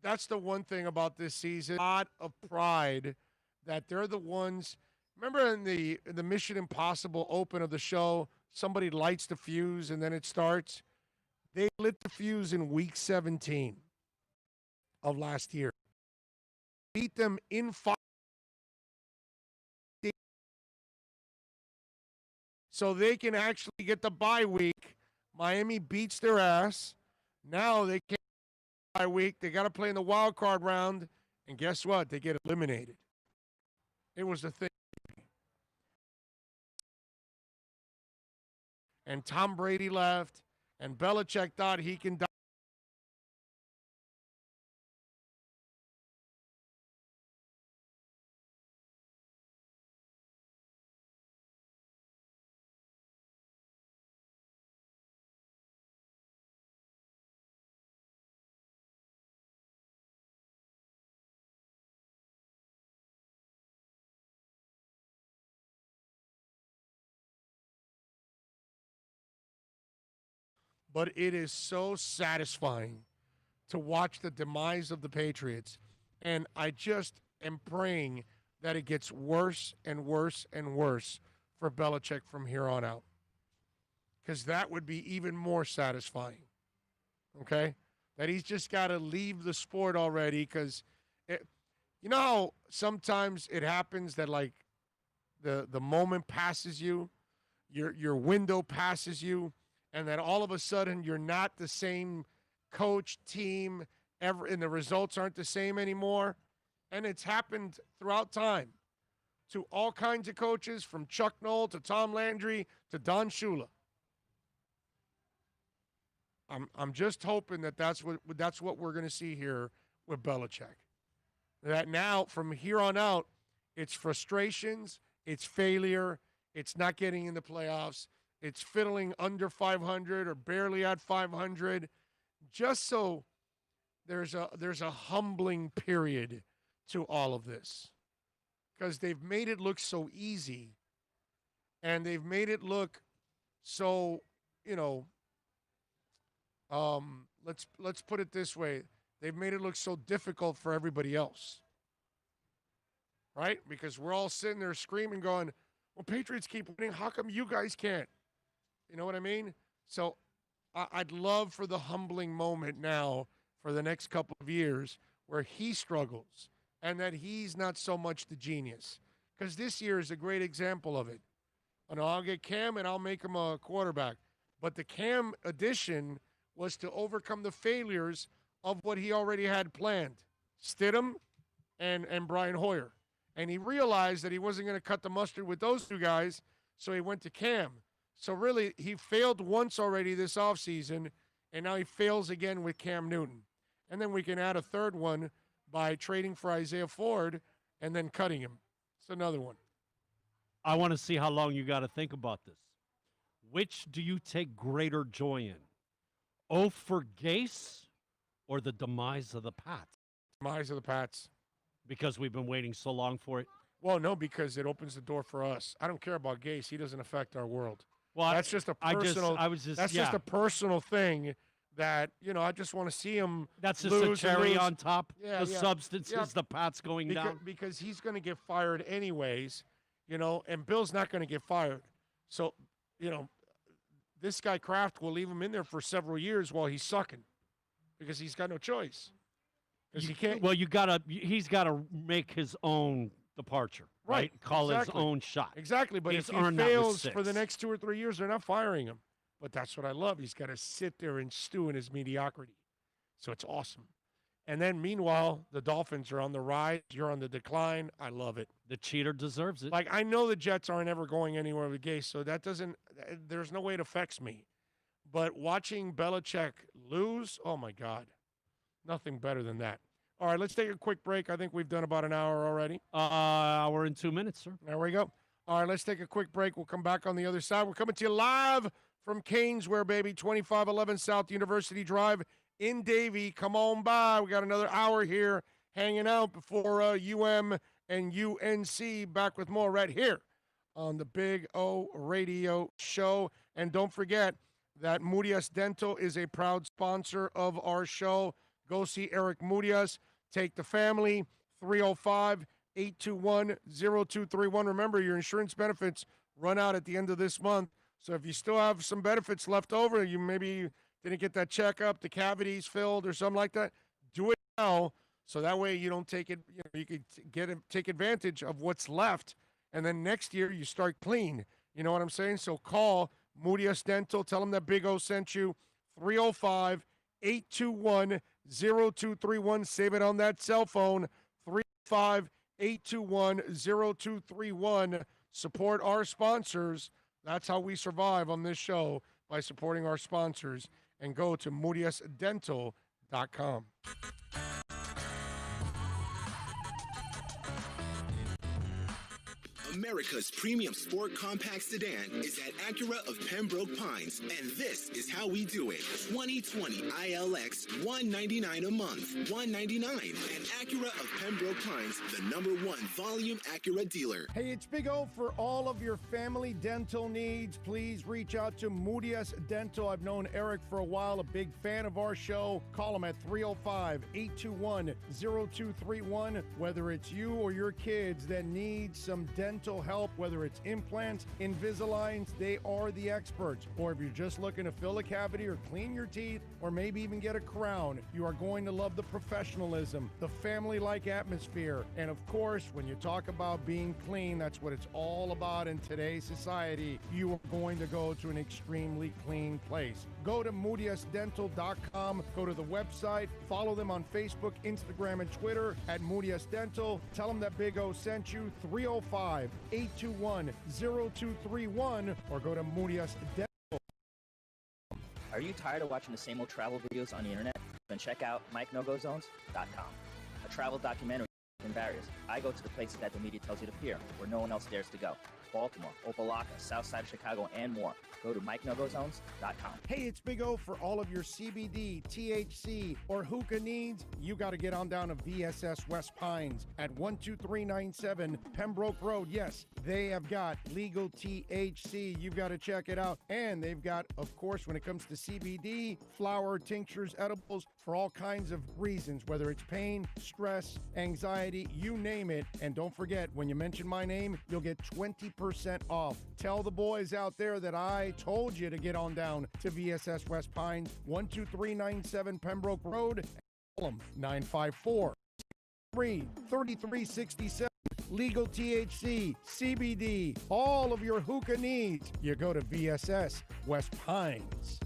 that's the one thing about this season. A lot of pride that they're the ones. Remember in the Mission Impossible open of the show, somebody lights the fuse and then it starts. They lit the fuse in week 17 of last year. Beat them in 5. So they can actually get the bye week. Miami beats their ass. Now they can't bye week. They got to play in the wild card round. And guess what? They get eliminated. It was the thing. And Tom Brady left. And Belichick thought he can die. But it is so satisfying to watch the demise of the Patriots. And I just am praying that it gets worse and worse and worse for Belichick from here on out. Because that would be even more satisfying. Okay? That he's just got to leave the sport already because, you know how sometimes it happens that, like, the moment passes you, your window passes you, and then all of a sudden you're not the same coach, team, ever, and the results aren't the same anymore. And it's happened throughout time to all kinds of coaches, from Chuck Noll to Tom Landry to Don Shula. I'm just hoping that that's what we're going to see here with Belichick. That now, from here on out, it's frustrations, it's failure, it's not getting in the playoffs, it's fiddling under 500 or barely at 500, just so there's a humbling period to all of this, because they've made it look so easy, and they've made it look so, let's put it this way, they've made it look so difficult for everybody else, right? Because we're all sitting there screaming, going, well, Patriots keep winning, how come you guys can't? You know what I mean? So I'd love for the humbling moment now for the next couple of years where he struggles and that he's not so much the genius. Because this year is a great example of it. And I'll get Cam and I'll make him a quarterback. But the Cam addition was to overcome the failures of what he already had planned. Stidham and Brian Hoyer. And he realized that he wasn't going to cut the mustard with those two guys, so he went to Cam. So really, he failed once already this offseason, and now he fails again with Cam Newton. And then we can add a third one by trading for Isaiah Ford and then cutting him. It's another one. I want to see how long you got to think about this. Which do you take greater joy in? Oh, for Gase or the demise of the Pats? Demise of the Pats. Because we've been waiting so long for it. Well, no, because it opens the door for us. I don't care about Gase. He doesn't affect our world. Well, that's just a personal. That's just a personal thing that I just want to see him. That's just lose a cherry lose. on top. Yeah, the substance is the Pats going down. Because he's going to get fired anyways, and Bill's not going to get fired. So, this guy Kraft will leave him in there for several years while he's sucking, because he's got no choice. Because he can't. Well, he's got to make his own departure, right? Call his own shot. Exactly, but if he fails for the next 2 or 3 years, they're not firing him. But that's what I love. He's got to sit there and stew in his mediocrity. So it's awesome. And then, meanwhile, the Dolphins are on the rise. You're on the decline. I love it. The cheater deserves it. Like, I know the Jets aren't ever going anywhere with Gase, so there's no way it affects me. But watching Belichick lose, oh, my God. Nothing better than that. All right, let's take a quick break. I think we've done about an hour already. Hour and 2 minutes, sir. There we go. All right, let's take a quick break. We'll come back on the other side. We're coming to you live from Canesware, baby, 2511 South University Drive in Davie. Come on by. We got another hour here hanging out before UM and UNC. Back with more right here on the Big O Radio Show. And don't forget that Moody S Dental is a proud sponsor of our show. Go see Eric Moody S. Take the family, 305-821-0231. Remember, your insurance benefits run out at the end of this month. So if you still have some benefits left over, you maybe didn't get that checkup, the cavities filled or something like that, do it now. So that way you don't take it, you could take advantage of what's left. And then next year you start clean. You know what I'm saying? So call Moody S Dental. Tell them that Big O sent you. 305-821-0231. Save it on that cell phone. 305-821-0231. Support our sponsors. That's how we survive on this show, by supporting our sponsors. And go to moodySdental.com. America's premium sport compact sedan is at Acura of Pembroke Pines, and this is how we do it. 2020 ILX, $199 a month, $199. And Acura of Pembroke Pines, the #1 volume Acura dealer. Hey, it's Big O. For all of your family dental needs, please reach out to Moody S Dental. I've known Eric for a while, a big fan of our show. Call him at 305-821-0231. Whether it's you or your kids that need some dental help, whether it's implants, Invisaligns, they are the experts. Or if you're just looking to fill a cavity or clean your teeth, or maybe even get a crown, you are going to love the professionalism, the family-like atmosphere. And of course, when you talk about being clean, that's what it's all about in today's society. You are going to go to an extremely clean place. Go to MoodySdental.com, go to the website, follow them on Facebook, Instagram, and Twitter at Moody S Dental. Tell them that Big O sent you. 305-821-0231, or go to Moody S Dental. Are you tired of watching the same old travel videos on the internet? Then check out MikeNoGoZones.com, a travel documentary in various. I go to the places that the media tells you to fear, where no one else dares to go. Baltimore, Opelika, South Side of Chicago, and more. Go to MikeNoGoZones.com. Hey, it's Big O. For all of your CBD, THC, or hookah needs, you got to get on down to VSS West Pines at 12397 Pembroke Road. Yes, they have got legal THC. You've got to check it out. And they've got, of course, when it comes to CBD, flower, tinctures, edibles, for all kinds of reasons, whether it's pain, stress, anxiety, you name it. And don't forget, when you mention my name, you'll get 20% off. Tell the boys out there that I told you to get on down to VSS West Pines, 12397 Pembroke Road. Call them 954-3367. Legal THC, CBD, all of your hookah needs. You go to VSS West Pines.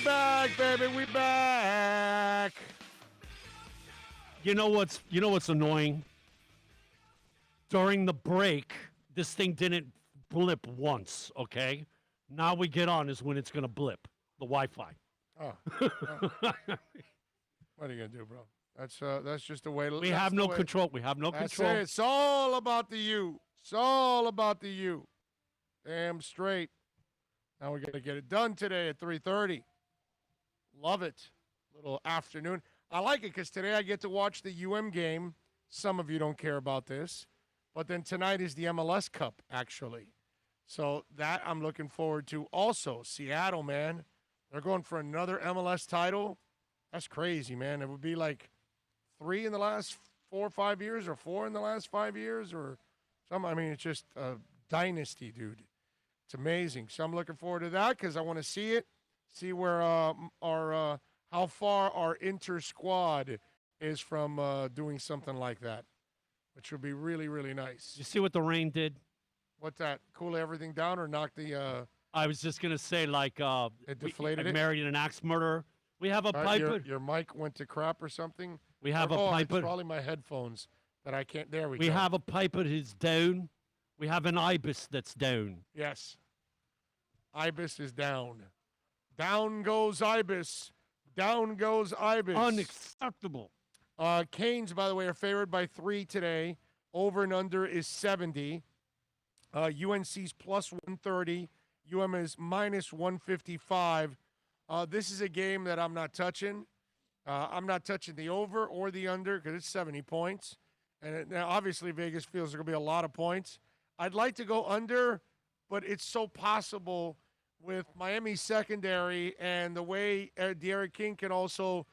back, baby. We back. You know what's annoying? During the break, this thing didn't blip once, okay? Now we get on is when it's going to blip, the Wi-Fi. Oh. What are you going to do, bro? That's just the way. We have no control. We have no control. It's all about the you. It's all about the you. Damn straight. Now we got to get it done today at 3:30. Love it. Little afternoon. I like it because today I get to watch the game. Some of you don't care about this. But then tonight is the MLS Cup, actually. So that I'm looking forward to. Also, Seattle, man. They're going for another MLS title. That's crazy, man. It would be like 3 in the last 4 or 5 years or 4 in the last 5 years or something. I mean, it's just a dynasty, dude. It's amazing. So I'm looking forward to that because I want to see it, see where how far our inter-squad is from doing something like that, which would be really, really nice. You see what the rain did? What's that? Cool everything down or knock the I was just going to say, like, it deflated it? Married in an axe murderer. We have a pipe. Your mic went to crap or something? We have a pipe. It's probably my headphones that I can't. There we go. We have a pipe that is down. We have an ibis that's down. Yes. Ibis is down. Down goes ibis. Down goes ibis. Unacceptable. Canes, by the way, are favored by 3 today. Over and under is 70. UNC's plus 130. UM is minus 155. This is a game that I'm not touching. I'm not touching the over or the under because it's 70 points. And now, obviously, Vegas feels there's going to be a lot of points. I'd like to go under, but it's so possible with Miami's secondary and the way De'Aaron King can also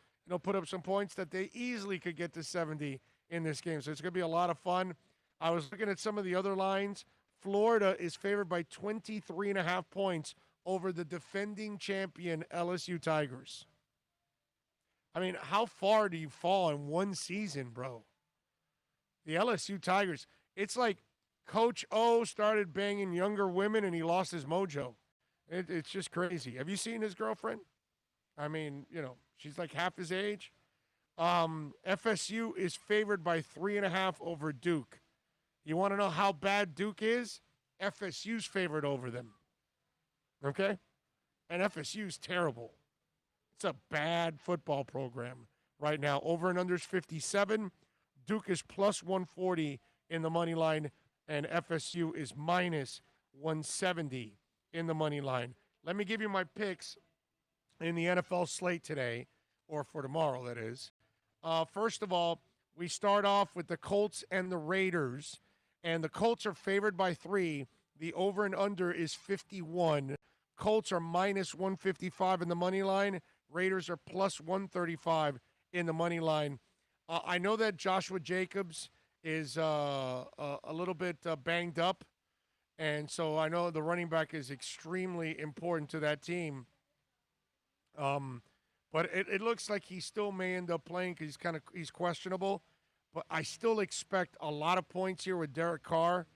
put up some points that they easily could get to 70 in this game. So it's going to be a lot of fun. I was looking at some of the other lines. Florida is favored by 23.5 points over the defending champion LSU Tigers. I mean, how far do you fall in one season, bro? The LSU Tigers. It's like Coach O started banging younger women and he lost his mojo. It's just crazy. Have you seen his girlfriend? I mean, she's like half his age. FSU is favored by 3.5 over Duke. You want to know how bad Duke is? FSU's favored over them. Okay? And FSU's terrible. It's a bad football program right now. Over and under is 57. Duke is plus 140 in the money line, and FSU is minus 170 in the money line. Let me give you my picks in the NFL slate today, or for tomorrow, that is. First of all, we start off with the Colts and the Raiders. And the Colts are favored by 3. The over and under is 51. Colts are minus 155 in the money line. Raiders are plus 135 in the money line. I know that Joshua Jacobs is a little bit banged up. And so I know the running back is extremely important to that team. But it looks like he still may end up playing because he's questionable. But I still expect a lot of points here with Derek Carr.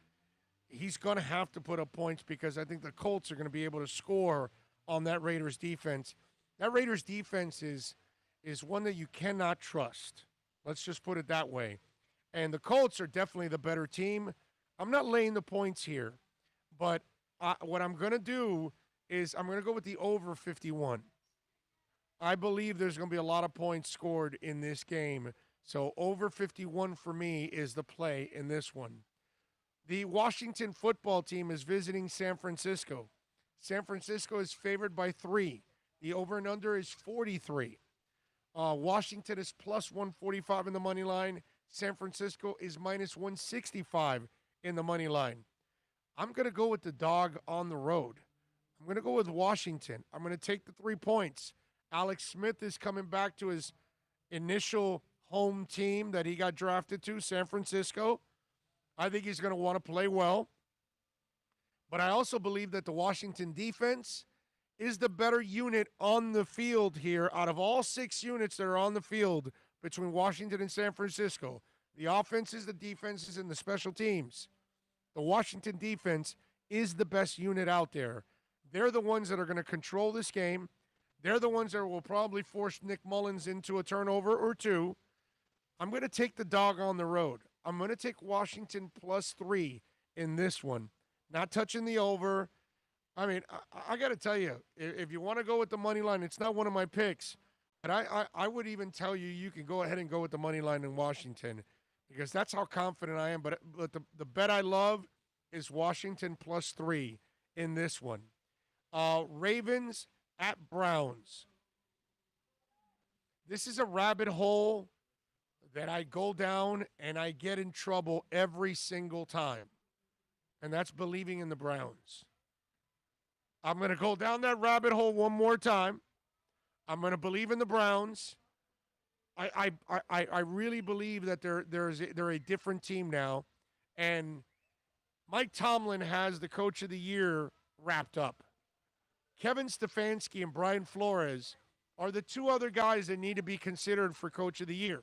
He's going to have to put up points because I think the Colts are going to be able to score on that Raiders defense. That Raiders defense is one that you cannot trust. Let's just put it that way. And the Colts are definitely the better team. I'm not laying the points here, but what I'm going to do is I'm going to go with the over 51. I believe there's going to be a lot of points scored in this game. So over 51 for me is the play in this one. The Washington football team is visiting San Francisco. San Francisco is favored by 3. The over and under is 43. Washington is plus 145 in the money line. San Francisco is minus 165 in the money line. I'm going to go with the dog on the road. I'm going to go with Washington. I'm going to take the 3 points. Alex Smith is coming back to his initial home team that he got drafted to, San Francisco. I think he's going to want to play well. But I also believe that the Washington defense is the better unit on the field here out of all 6 units that are on the field between Washington and San Francisco. The offenses, the defenses, and the special teams. The Washington defense is the best unit out there. They're the ones that are going to control this game. They're the ones that will probably force Nick Mullins into a turnover or two. I'm going to take the dog on the road. I'm going to take Washington +3 in this one. Not touching the over. I mean, I got to tell you, if you want to go with the money line, it's not one of my picks. But I would even tell you, you can go ahead and go with the money line in Washington because that's how confident I am. But the bet I love is Washington +3 in this one. Ravens at Browns. This is a rabbit hole that I go down and I get in trouble every single time. And that's believing in the Browns. I'm going to go down that rabbit hole one more time. I'm going to believe in the Browns. I really believe that they're a different team now. And Mike Tomlin has the Coach of the Year wrapped up. Kevin Stefanski and Brian Flores are the two other guys that need to be considered for Coach of the Year.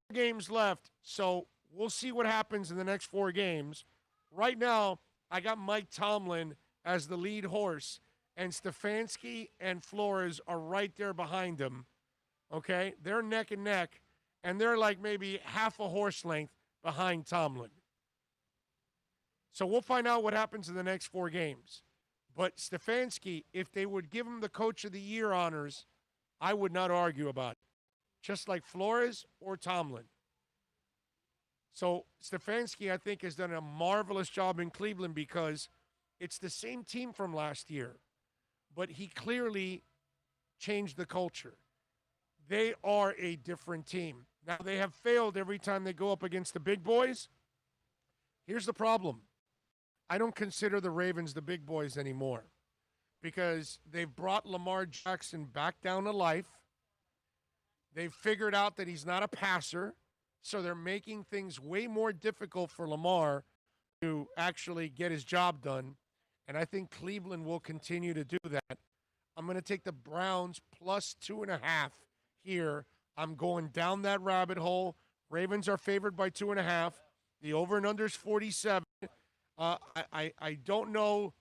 4 games left, so we'll see what happens in the next 4 games. Right now, I got Mike Tomlin as the lead horse, and Stefanski and Flores are right there behind him. Okay? They're neck and neck, and they're like maybe half a horse length behind Tomlin. So we'll find out what happens in the next 4 games. But Stefanski, if they would give him the Coach of the Year honors, I would not argue about it. Just like Flores or Tomlin. So Stefanski, I think, has done a marvelous job in Cleveland because it's the same team from last year. But he clearly changed the culture. They are a different team. Now, they have failed every time they go up against the big boys. Here's the problem. I don't consider the Ravens the big boys anymore because they've brought Lamar Jackson back down to life. They've figured out that he's not a passer, so they're making things way more difficult for Lamar to actually get his job done, and I think Cleveland will continue to do that. I'm going to take the Browns +2.5 here. I'm going down that rabbit hole. Ravens are favored by 2.5. The over and under is 47. I don't know.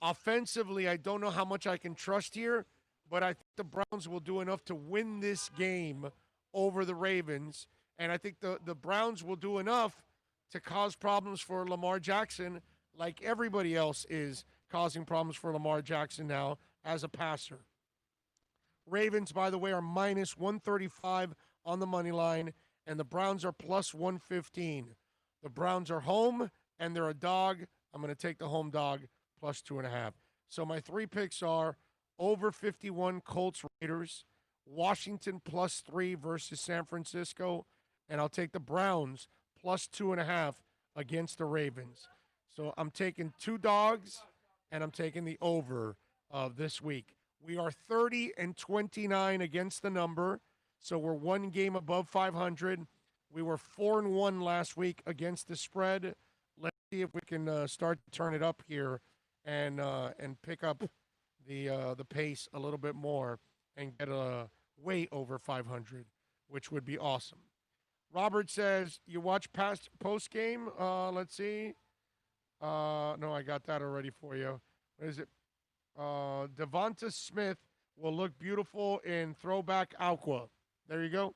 Offensively, I don't know how much I can trust here, but I think the Browns will do enough to win this game over the Ravens. And I think the Browns will do enough to cause problems for Lamar Jackson, like everybody else is causing problems for Lamar Jackson now as a passer. Ravens, by the way, are -135 on the money line, and the Browns are +115. The Browns are home, and they're a dog. I'm going to take the home dog +2.5. So my 3 picks are over 51 Colts Raiders, Washington +3 versus San Francisco, and I'll take the Browns +2.5 against the Ravens. So I'm taking 2 dogs, and I'm taking the over this week. We are 30-29 against the number, so we're 1 game above 500. We were 4-1 last week against the spread. Let's see if we can start to turn it up here and pick up the pace a little bit more and get way over 500, which would be awesome. Robert says, you watch post game? Let's see. No, I got that already for you. What is it? Devonta Smith will look beautiful in throwback aqua. There you go.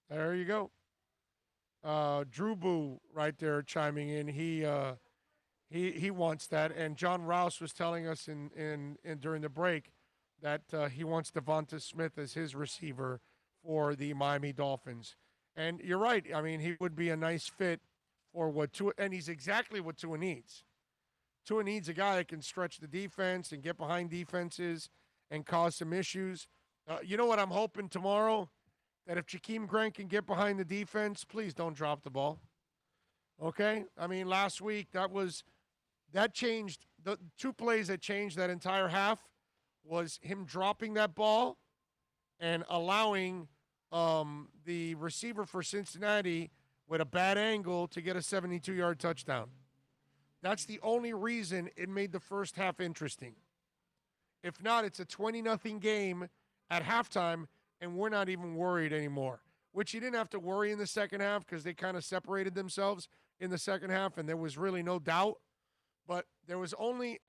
There you go. Drew Boo right there chiming in. He wants that. And John Rouse was telling us in during the break that he wants Devonta Smith as his receiver for the Miami Dolphins. And you're right. I mean, he would be a nice fit for what Tua, and he's exactly what Tua needs. Tua needs a guy that can stretch the defense and get behind defenses and cause some issues. You know what I'm hoping tomorrow? That if Jakeem Grant can get behind the defense, please don't drop the ball. Okay? I mean, last week, that changed. The 2 plays that changed that entire half was him dropping that ball and allowing the receiver for Cincinnati with a bad angle to get a 72-yard touchdown. That's the only reason it made the first half interesting. If not, it's a 20-0 game at halftime, and we're not even worried anymore, which you didn't have to worry in the second half because they kind of separated themselves in the second half, and there was really no doubt. But there was only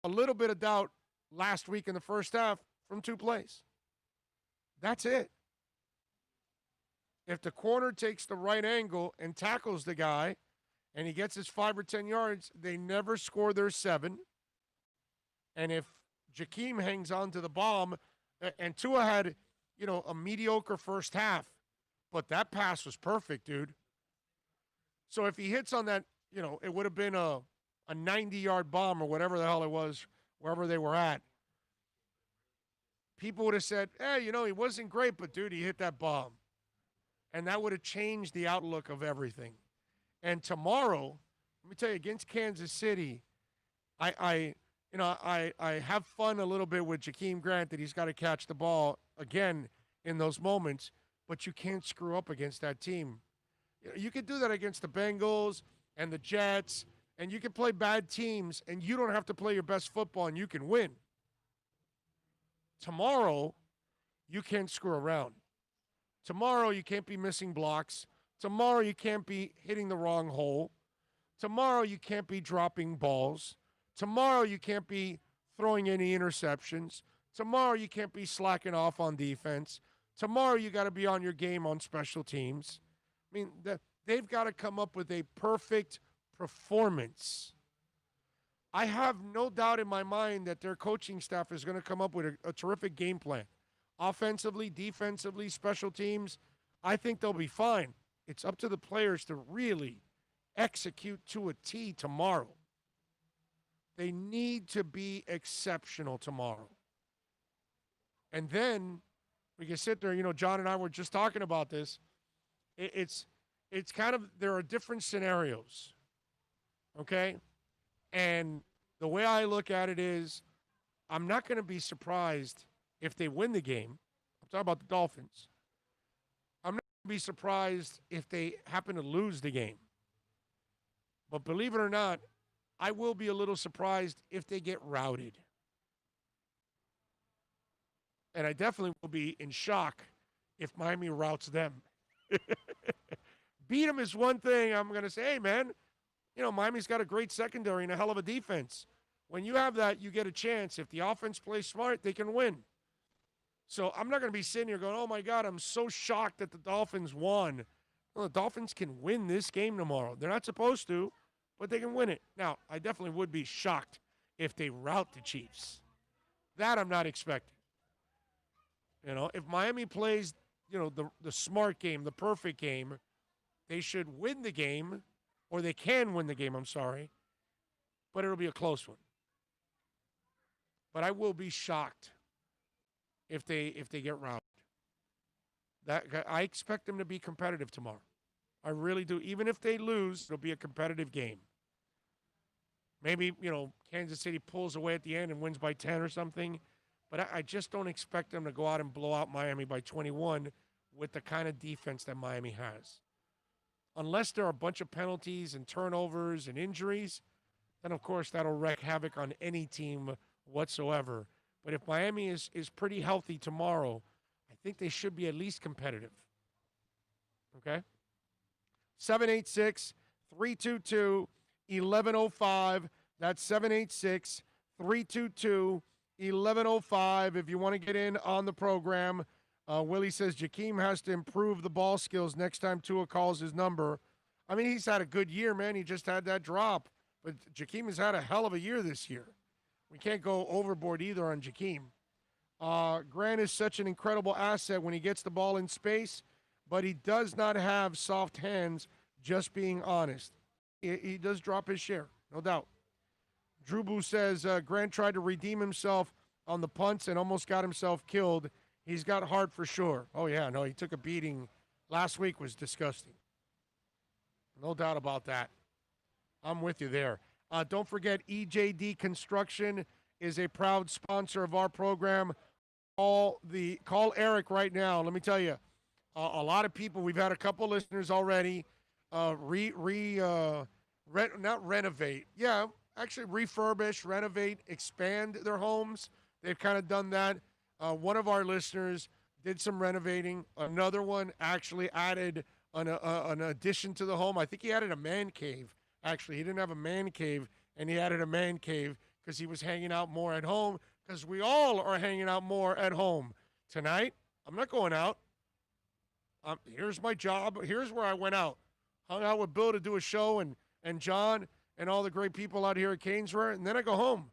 a little bit of doubt last week in the first half from 2 plays. That's it. If the corner takes the right angle and tackles the guy and he gets his 5 or 10 yards, they never score their 7. And if Jakeem hangs on to the bomb, and Tua had, a mediocre first half, but that pass was perfect, dude. So if he hits on that, it would have been a 90-yard bomb or whatever the hell it was, wherever they were at. People would have said, hey, he wasn't great, but, dude, he hit that bomb. And that would have changed the outlook of everything. And tomorrow, let me tell you, against Kansas City, I have fun a little bit with Jakeem Grant that he's got to catch the ball again in those moments, but you can't screw up against that team. You can do that against the Bengals and the Jets, and you can play bad teams, and you don't have to play your best football, and you can win. Tomorrow, you can't screw around. Tomorrow, you can't be missing blocks. Tomorrow, you can't be hitting the wrong hole. Tomorrow, you can't be dropping balls. Tomorrow, you can't be throwing any interceptions. Tomorrow, you can't be slacking off on defense. Tomorrow, you got to be on your game on special teams. I mean, they've got to come up with a perfect performance. I have no doubt in my mind that their coaching staff is going to come up with a terrific game plan. Offensively, defensively, special teams, I think they'll be fine. It's up to the players to really execute to a T tomorrow. They need to be exceptional tomorrow. And then we can sit there, John and I were just talking about this. It's kind of, there are different scenarios, okay? And the way I look at it is, I'm not going to be surprised if they win the game. I'm talking about the Dolphins. I'm not going to be surprised if they happen to lose the game. But believe it or not, I will be a little surprised if they get routed. And I definitely will be in shock if Miami routes them. Beat them is one thing. I'm going to say, hey, man, Miami's got a great secondary and a hell of a defense. When you have that, you get a chance. If the offense plays smart, they can win. So I'm not going to be sitting here going, oh, my God, I'm so shocked that the Dolphins won. Well, the Dolphins can win this game tomorrow. They're not supposed to, but they can win it. Now, I definitely would be shocked if they rout the Chiefs. That I'm not expecting. If Miami plays, the smart game, the perfect game, they should win the game, or they can win the game, I'm sorry, but it'll be a close one. But I will be shocked if they get routed. I expect them to be competitive tomorrow. I really do. Even if they lose, it'll be a competitive game. Maybe, Kansas City pulls away at the end and wins by 10 or something. But I just don't expect them to go out and blow out Miami by 21 with the kind of defense that Miami has. Unless there are a bunch of penalties and turnovers and injuries, then, of course, that'll wreak havoc on any team whatsoever. But if Miami is pretty healthy tomorrow, I think they should be at least competitive. Okay? 786-322-1105. That's 786-322-1105 if you want to get in on the program. Willie says Jakeem has to improve the ball skills next time Tua calls his number. I mean, he's had a good year, man. He just had that drop. But Jakeem has had a hell of a year this year. We can't go overboard either on Jakeem. Grant is such an incredible asset when he gets the ball in space, but he does not have soft hands, just being honest. He does drop his share, no doubt. Drew Boo says Grant tried to redeem himself on the punts and almost got himself killed. He's got heart for sure. Oh, yeah, no, he took a beating. Last week was disgusting. No doubt about that. I'm with you there. Don't forget, EJD Construction is a proud sponsor of our program. Call Eric right now. Let me tell you, a lot of people, we've had a couple listeners already not renovate. Yeah, actually refurbish, renovate, expand their homes. They've kind of done that. One of our listeners did some renovating. Another one actually added an addition to the home. I think he added a man cave. Actually, he didn't have a man cave, and he added a man cave because he was hanging out more at home because we all are hanging out more at home. Tonight, I'm not going out. Here's my job. Here's where I went out. Hung out with Bill to do a show and John and all the great people out here at Caneswear, and then I go home.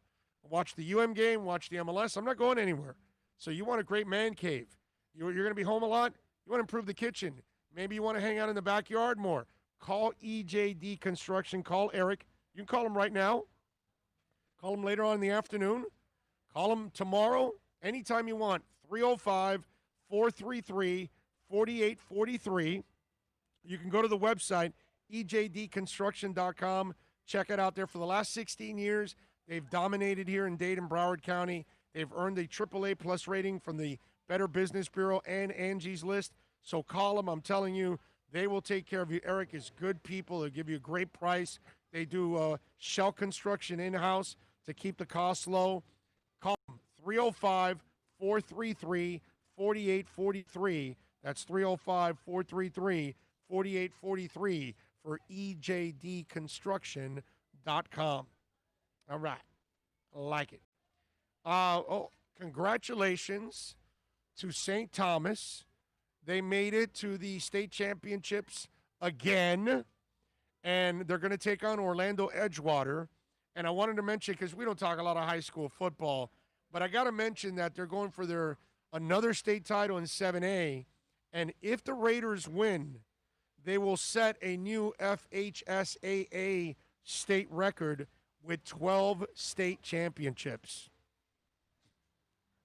Watch the UM game, watch the MLS. I'm not going anywhere. So you want a great man cave. You're going to be home a lot. You want to improve the kitchen. Maybe you want to hang out in the backyard more. Call EJD Construction. Call Eric. You can call him right now. Call him later on in the afternoon. Call him tomorrow, anytime you want. 305-433-4843. You can go to the website, ejdconstruction.com. Check it out there. For the last 16 years, they've dominated here in Dade and Broward County. They've earned a AAA plus rating from the Better Business Bureau and Angie's List. So call them. I'm telling you, they will take care of you. Eric is good people. They'll give you a great price. They do shell construction in-house to keep the costs low. Call them, 305-433-4843. That's 305-433-4843 for ejdconstruction.com. All right. I like it. Congratulations to St. Thomas. They made it to the state championships again, and they're going to take on Orlando Edgewater. And I wanted to mention, because we don't talk a lot of high school football, but I got to mention that they're going for another state title in 7A. And if the Raiders win, they will set a new FHSAA state record with 12 state championships.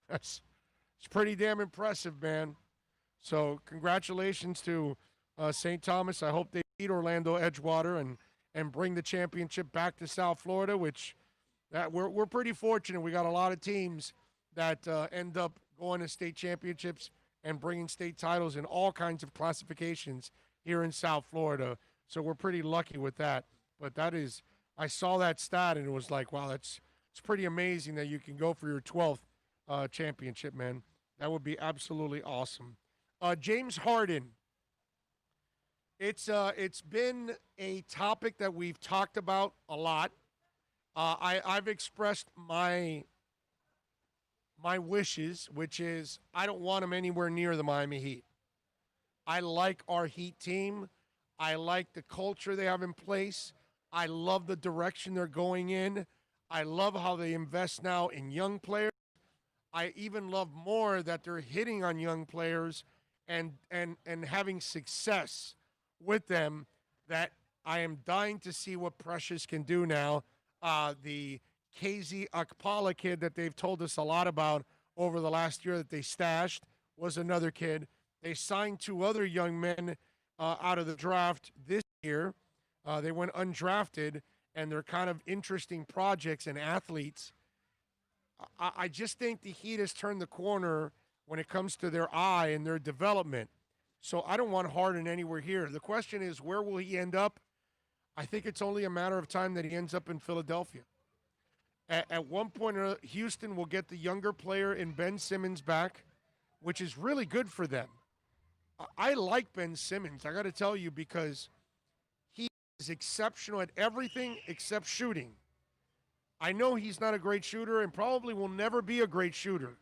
It's pretty damn impressive, man. So congratulations to St. Thomas. I hope they beat Orlando Edgewater and bring the championship back to South Florida, which we're pretty fortunate. We got a lot of teams that end up going to state championships and bringing state titles in all kinds of classifications here in South Florida. So we're pretty lucky with that. But I saw that stat and it was like, wow, it's pretty amazing that you can go for your 12th championship, man. That would be absolutely awesome. James Harden. It's been a topic that we've talked about a lot. I've expressed my wishes, which is I don't want him anywhere near the Miami Heat. I like our Heat team. I like the culture they have in place. I love the direction they're going in. I love how they invest now in young players. I even love more that they're hitting on young players and having success with them, that I am dying to see what Precious can do now. The KZ Akpala kid that they've told us a lot about over the last year that they stashed was another kid. They signed 2 other young men out of the draft this year. They went undrafted, and they're kind of interesting projects and athletes. I just think the Heat has turned the corner when it comes to their eye and their development. So I don't want Harden anywhere here. The question is, where will he end up? I think it's only a matter of time that he ends up in Philadelphia. At one point, Houston will get the younger player in Ben Simmons back, which is really good for them. I like Ben Simmons, I got to tell you, because he is exceptional at everything except shooting. I know he's not a great shooter and probably will never be a great shooter.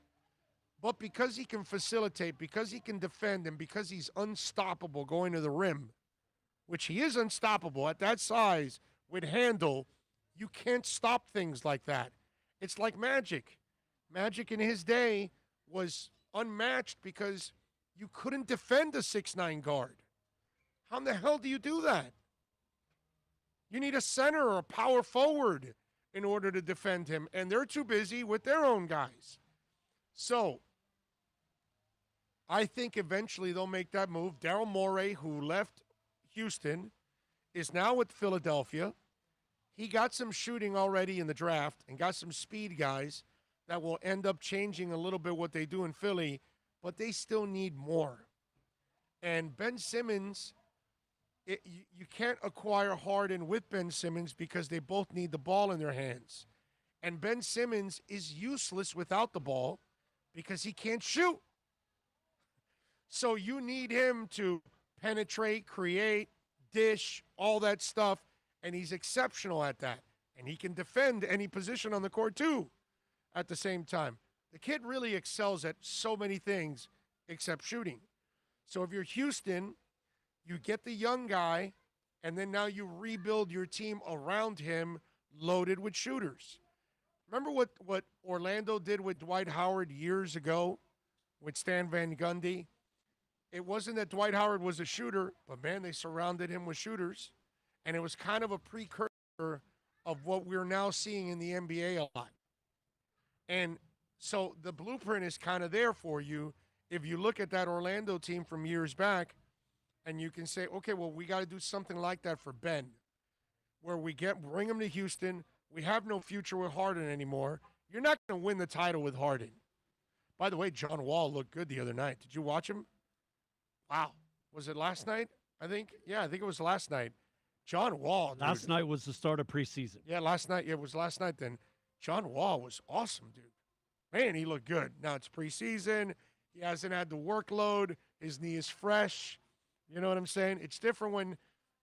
But because he can facilitate, because he can defend, and because he's unstoppable going to the rim, which he is unstoppable at that size with handle, you can't stop things like that. It's like Magic. Magic in his day was unmatched because you couldn't defend a 6'9" guard. How in the hell do you do that? You need a center or a power forward in order to defend him, and they're too busy with their own guys. So I think eventually they'll make that move. Daryl Morey, who left Houston, is now with Philadelphia. He got some shooting already in the draft and got some speed guys that will end up changing a little bit what they do in Philly, but they still need more. And Ben Simmons, you can't acquire Harden with Ben Simmons because they both need the ball in their hands. And Ben Simmons is useless without the ball because he can't shoot. So you need him to penetrate, create, dish, all that stuff, and he's exceptional at that. And he can defend any position on the court too. at the same time. The kid really excels at so many things except shooting. So if you're Houston, you get the young guy, and then now you rebuild your team around him loaded with shooters. Remember what Orlando did with Dwight Howard years ago with Stan Van Gundy? It wasn't that Dwight Howard was a shooter, but, man, they surrounded him with shooters. And it was kind of a precursor of what we're now seeing in the NBA a lot. And so the blueprint is kind of there for you if you look at that Orlando team from years back, and you can say, okay, well, we got to do something like that for Ben, where we bring him to Houston. We have no future with Harden anymore. You're not going to win the title with Harden. By the way, John Wall looked good the other night. Did you watch him? Wow. Was it last night? I think it was last night. John Wall, dude. Last night was the start of preseason. Yeah, last night. Yeah, it was last night then. John Wall was awesome, dude. Man, he looked good. Now it's preseason. He hasn't had the workload. His knee is fresh. You know what I'm saying? It's different when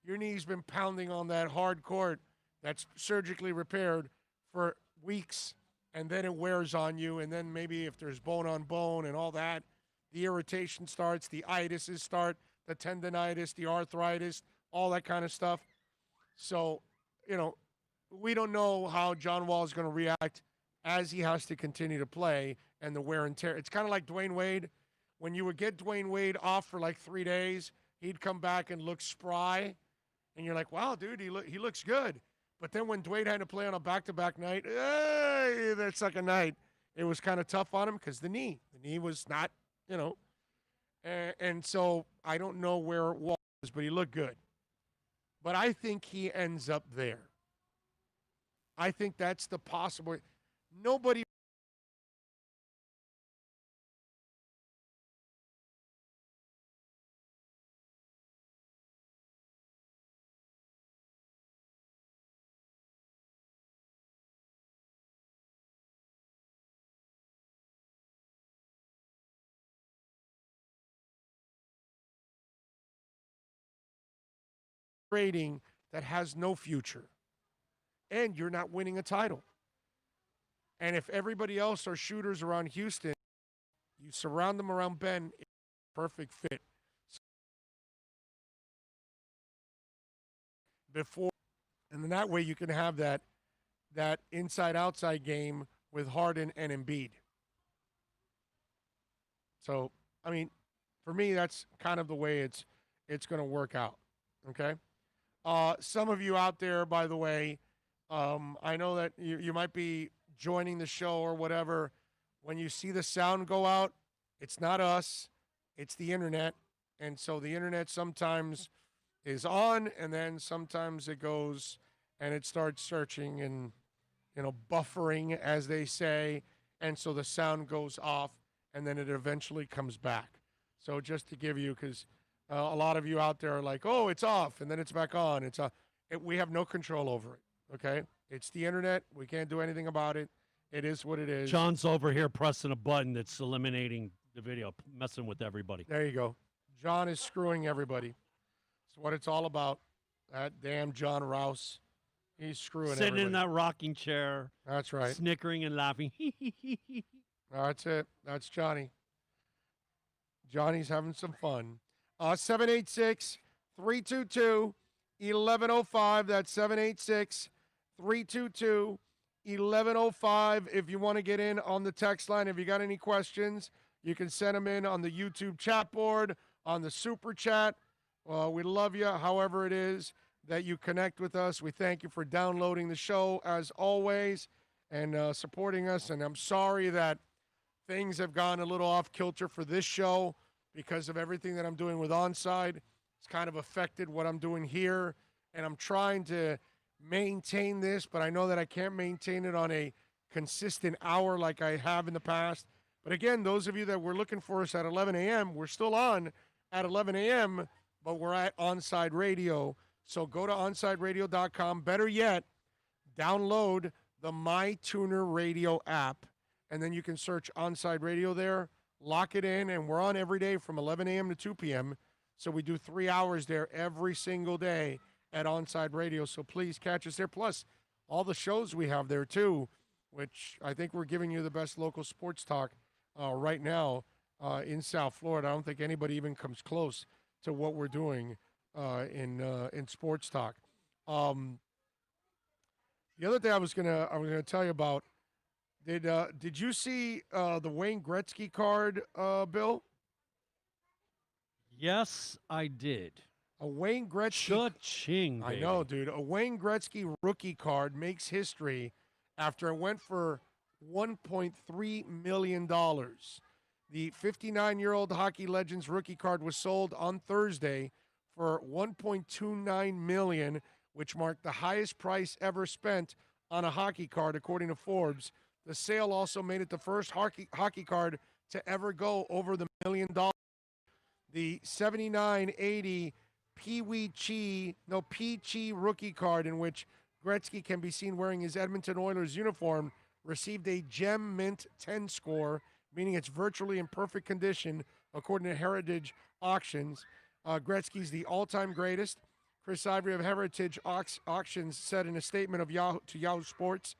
your knee's been pounding on that hard court that's surgically repaired for weeks, and then it wears on you, and then maybe if there's bone on bone and all that, the irritation starts, the itises start, the tendonitis, the arthritis, all that kind of stuff. So, we don't know how John Wall is going to react as he has to continue to play and the wear and tear. It's kind of like Dwayne Wade. When you would get Dwayne Wade off for like 3 days, he'd come back and look spry, and you're like, wow, dude, he looks good. But then when Dwayne had to play on a back-to-back night, that second night, it was kind of tough on him because the knee was not, and so I don't know where it was, but he looked good. But I think he ends up there. I think that's the possible. Nobody trading that has no future. And you're not winning a title. And if everybody else are shooters around Houston, you surround them around Ben, it's a perfect fit. Before, and then that way you can have that inside-outside game with Harden and Embiid. So, I mean, for me, that's kind of the way it's going to work out, okay? Some of you out there, by the way, I know that you might be joining the show or whatever. When you see the sound go out, it's not us, it's the internet. And so the internet sometimes is on, and then sometimes it goes and it starts searching and, buffering, as they say. And so the sound goes off, and then it eventually comes back. So just to give you, because a lot of you out there are like, oh, it's off, and then it's back on. We have no control over it, okay? It's the internet. We can't do anything about it. It is what it is. John's over here pressing a button that's eliminating the video, messing with everybody. There you go. John is screwing everybody. That's what it's all about. That damn John Rouse. He's screwing Sitting everybody. in that rocking chair. That's right. Snickering and laughing. That's it. That's Johnny. Johnny's having some fun. 786-322-1105. That's 786-322-1105. If you want to get in on the text line, if you got any questions, you can send them in on the YouTube chat board, on the Super Chat. We love you, however it is that you connect with us. We thank you for downloading the show, as always, and supporting us. And I'm sorry that things have gone a little off kilter for this show because of everything that I'm doing with Onside. It's kind of affected what I'm doing here, and I'm trying to maintain this, but I know that I can't maintain it on a consistent hour like I have in the past. But again, those of you that were looking for us at 11 a.m., we're still on at 11 a.m., but we're at Onside Radio. So go to onsideradio.com. Better yet, download the MyTuner Radio app, and then you can search Onside Radio there, lock it in, and we're on every day from 11 a.m. to 2 p.m., so we do 3 hours there every single day at Onside Radio. So please catch us there. Plus, all the shows we have there, too, which I think we're giving you the best local sports talk right now in South Florida. I don't think anybody even comes close to what we're doing in sports talk. The other thing I was gonna tell you about. Did you see the Wayne Gretzky card, Bill? Yes, I did. A Wayne Gretzky. Cha-ching, I baby. know, dude. A Wayne Gretzky rookie card makes history after it went for $1.3 million. The 59-year-old hockey legend's rookie card was sold on Thursday for $1.29 million, which marked the highest price ever spent on a hockey card, according to Forbes. The sale also made it the first hockey card to ever go over the $1 million. The 79-80 Peachy rookie card, in which Gretzky can be seen wearing his Edmonton Oilers uniform, received a gem mint 10 score, meaning it's virtually in perfect condition, according to Heritage Auctions. Gretzky's the all-time greatest. Chris Ivory of Heritage Auctions said in a statement to Yahoo Sports,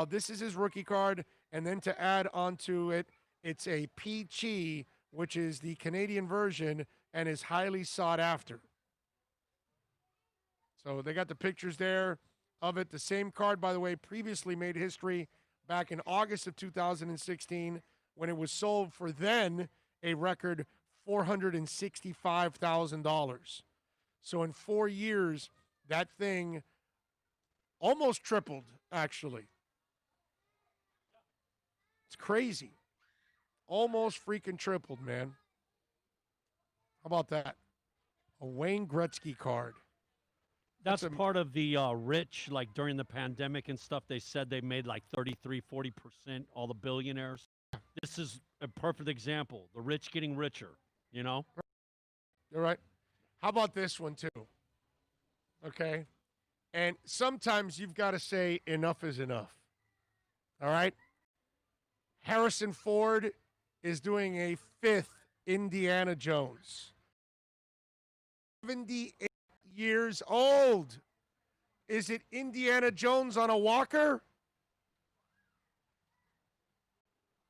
this is his rookie card, and then to add onto it, it's a Peachy, which is the Canadian version and is highly sought after. So they got the pictures there of it. The same card, by the way, previously made history back in August of 2016 when it was sold for then a record $465,000. So in 4 years, that thing almost tripled, actually. It's crazy. Almost freaking tripled, man. How about that? A Wayne Gretzky card. That's part of the rich, like during the pandemic and stuff, they said they made like 33, 40%, all the billionaires. This is a perfect example. The rich getting richer, you know? You're right. How about this one, too? Okay? And sometimes you've got to say enough is enough. All right? Harrison Ford is doing a 5th Indiana Jones. 78 years old. Is it Indiana Jones on a walker?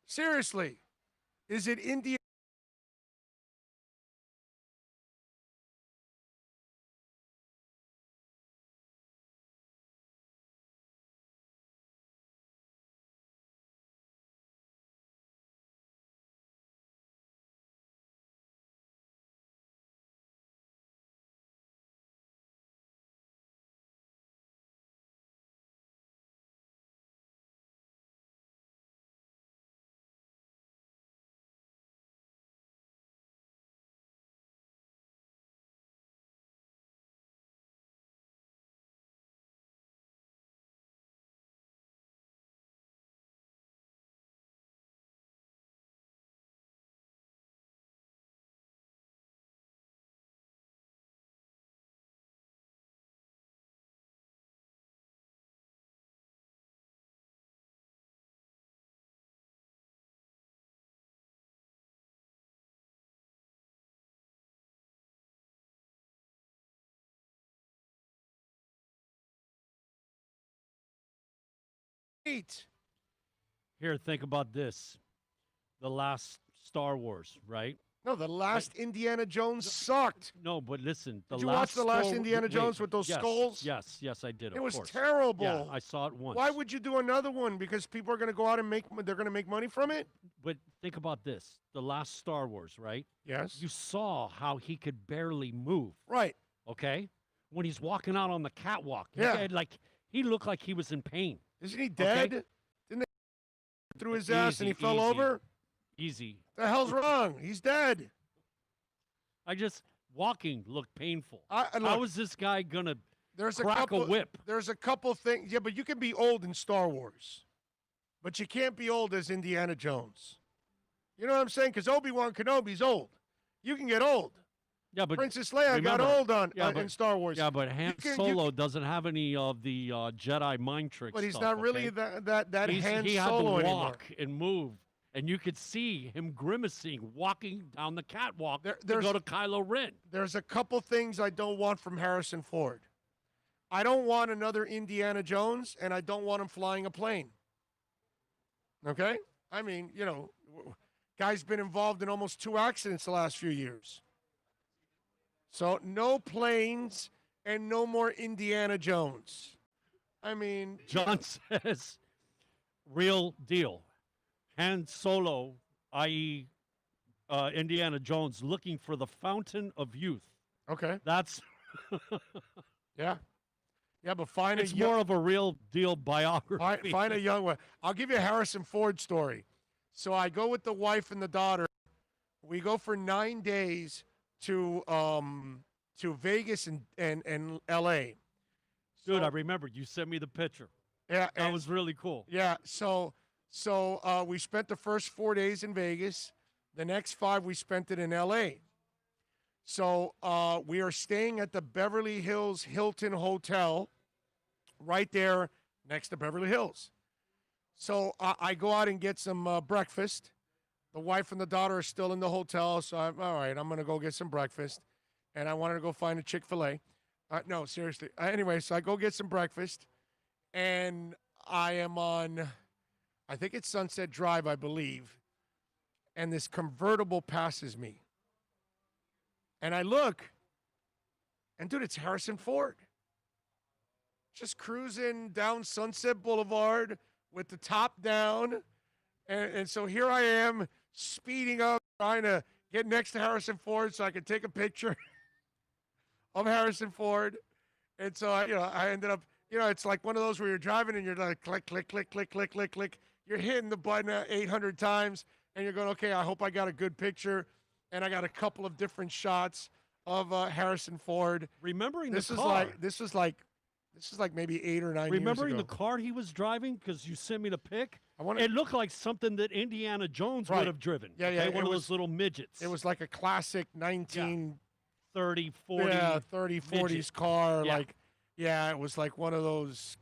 Seriously. Is it Indiana? Here, think about this. The last Star Wars, right? No, the last Indiana Jones sucked. No, but listen. Did you watch the last Indiana Jones with those yes, skulls? Yes, I did. It was course. terrible. Yeah, I saw it once. Why would you do another one? Because people are going to go out and they're going to make money from it? But think about this. The last Star Wars, right? Yes. You saw how he could barely move. Right. Okay? When he's walking out on the catwalk. Yeah. He looked like he was in pain. Isn't he dead? Okay? Didn't they through his ass and he fell over? Easy. The hell's wrong? He's dead. Walking looked painful. Look, how is this guy going to crack a whip? There's a couple things. Yeah, but you can be old in Star Wars. But you can't be old as Indiana Jones. You know what I'm saying? Because Obi-Wan Kenobi's old. You can get old. Yeah, but Princess Leia got old in Star Wars. Yeah, but Han Solo doesn't have any of the Jedi mind tricks. But he's stuff, not really okay? that Han he Solo had to anymore. walk and move, and you could see him grimacing, walking down the catwalk to go to Kylo Ren. There's a couple things I don't want from Harrison Ford. I don't want another Indiana Jones, and I don't want him flying a plane. Okay? I mean, guy's been involved in almost 2 accidents the last few years. So no planes and no more Indiana Jones. I mean, John says, real deal. Han Solo, i.e., Indiana Jones, looking for the fountain of youth. okay. That's Yeah. Yeah, but find it's a more of a real deal biography. find a young one. I'll give you a Harrison Ford story. So I go with the wife and the daughter. We go for 9 days to Vegas and L.A. Dude, I remember you sent me the picture. Yeah, That was really cool. yeah. So we spent the first 4 days in Vegas. The next 5 we spent it in L.A. So we are staying at the Beverly Hills Hilton Hotel, right there next to Beverly Hills. So I go out and get some breakfast. The wife and the daughter are still in the hotel, so I'm all right. I'm gonna go get some breakfast, and I wanted to go find a Chick-fil-A. No, seriously. Anyway, so I go get some breakfast, and I am on, I think it's Sunset Drive, I believe, and this convertible passes me. And I look, and dude, it's Harrison Ford. Just cruising down Sunset Boulevard with the top down. And so here I am speeding up, trying to get next to Harrison Ford so I could take a picture of Harrison Ford. And so, I ended up, it's like one of those where you're driving and you're like, click, click, click, click, click, click, click. You're hitting the button 800 times, and you're going, okay, I hope I got a good picture. And I got a couple of different shots of Harrison Ford. Remembering This the is car. this is like maybe 8 or 9 Remembering years the ago. car he was driving, because you sent me the pic, I wanna- it looked like something that Indiana Jones Right. would have driven. Yeah, yeah, okay? it One of was- those little midgets. It was like a classic 19 30, 40. yeah, 30, 40s midget. car. Yeah. Like, yeah, it was like one of those,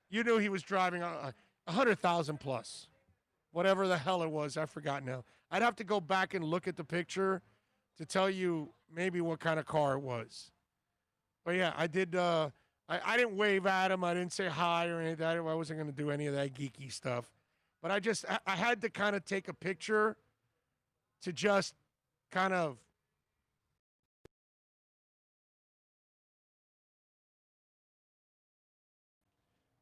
you knew he was driving 100,000 plus. Whatever the hell it was, I forgot now. I'd have to go back and look at the picture to tell you maybe what kind of car it was. But yeah, I did. I didn't wave at him. I didn't say hi or anything. I wasn't going to do any of that geeky stuff. But I had to kind of take a picture to just kind of.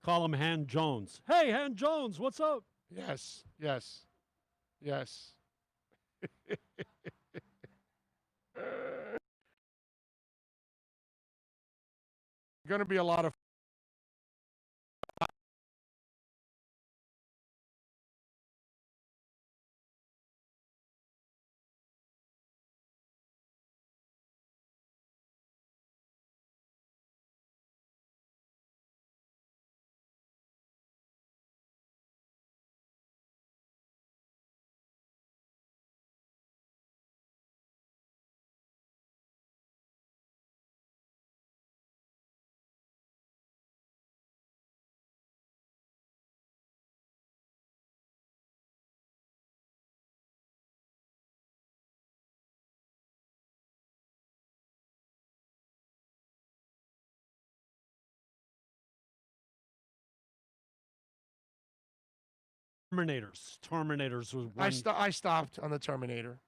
Call him Han Jones. Hey, Han Jones, what's up? Yes, yes, yes. Going to be a lot of. Terminators was one. I stopped on the Terminator,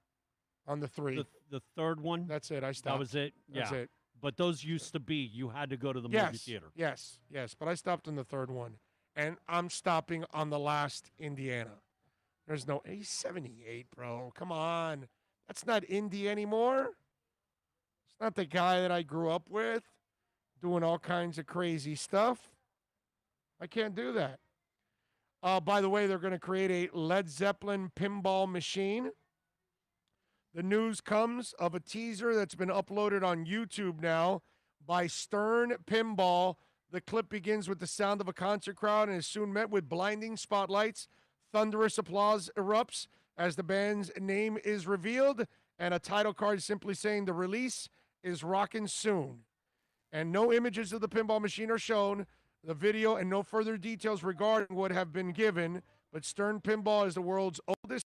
on the 3. The third one. That's it. I stopped. That was it. That's yeah. it. But those used to be. You had to go to the movie Yes, theater. yes, yes. But I stopped on the 3rd one, and I'm stopping on the last Indiana. There's no A78, bro. Come on, that's not Indy anymore. It's not the guy that I grew up with, doing all kinds of crazy stuff. I can't do that. By the way, they're going to create a Led Zeppelin pinball machine. The news comes of a teaser that's been uploaded on YouTube now by Stern Pinball. The clip begins with the sound of a concert crowd and is soon met with blinding spotlights. Thunderous applause erupts as the band's name is revealed, and a title card simply saying the release is rockin' soon. And no images of the pinball machine are shown. The video and no further details regarding what have been given, but Stern Pinball is the world's oldest.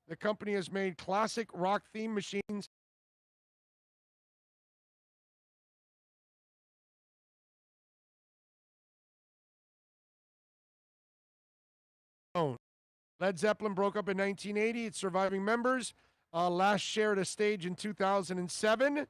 The company has made classic rock-themed machines Led Zeppelin broke up in 1980. Its surviving members last shared a stage in 2007.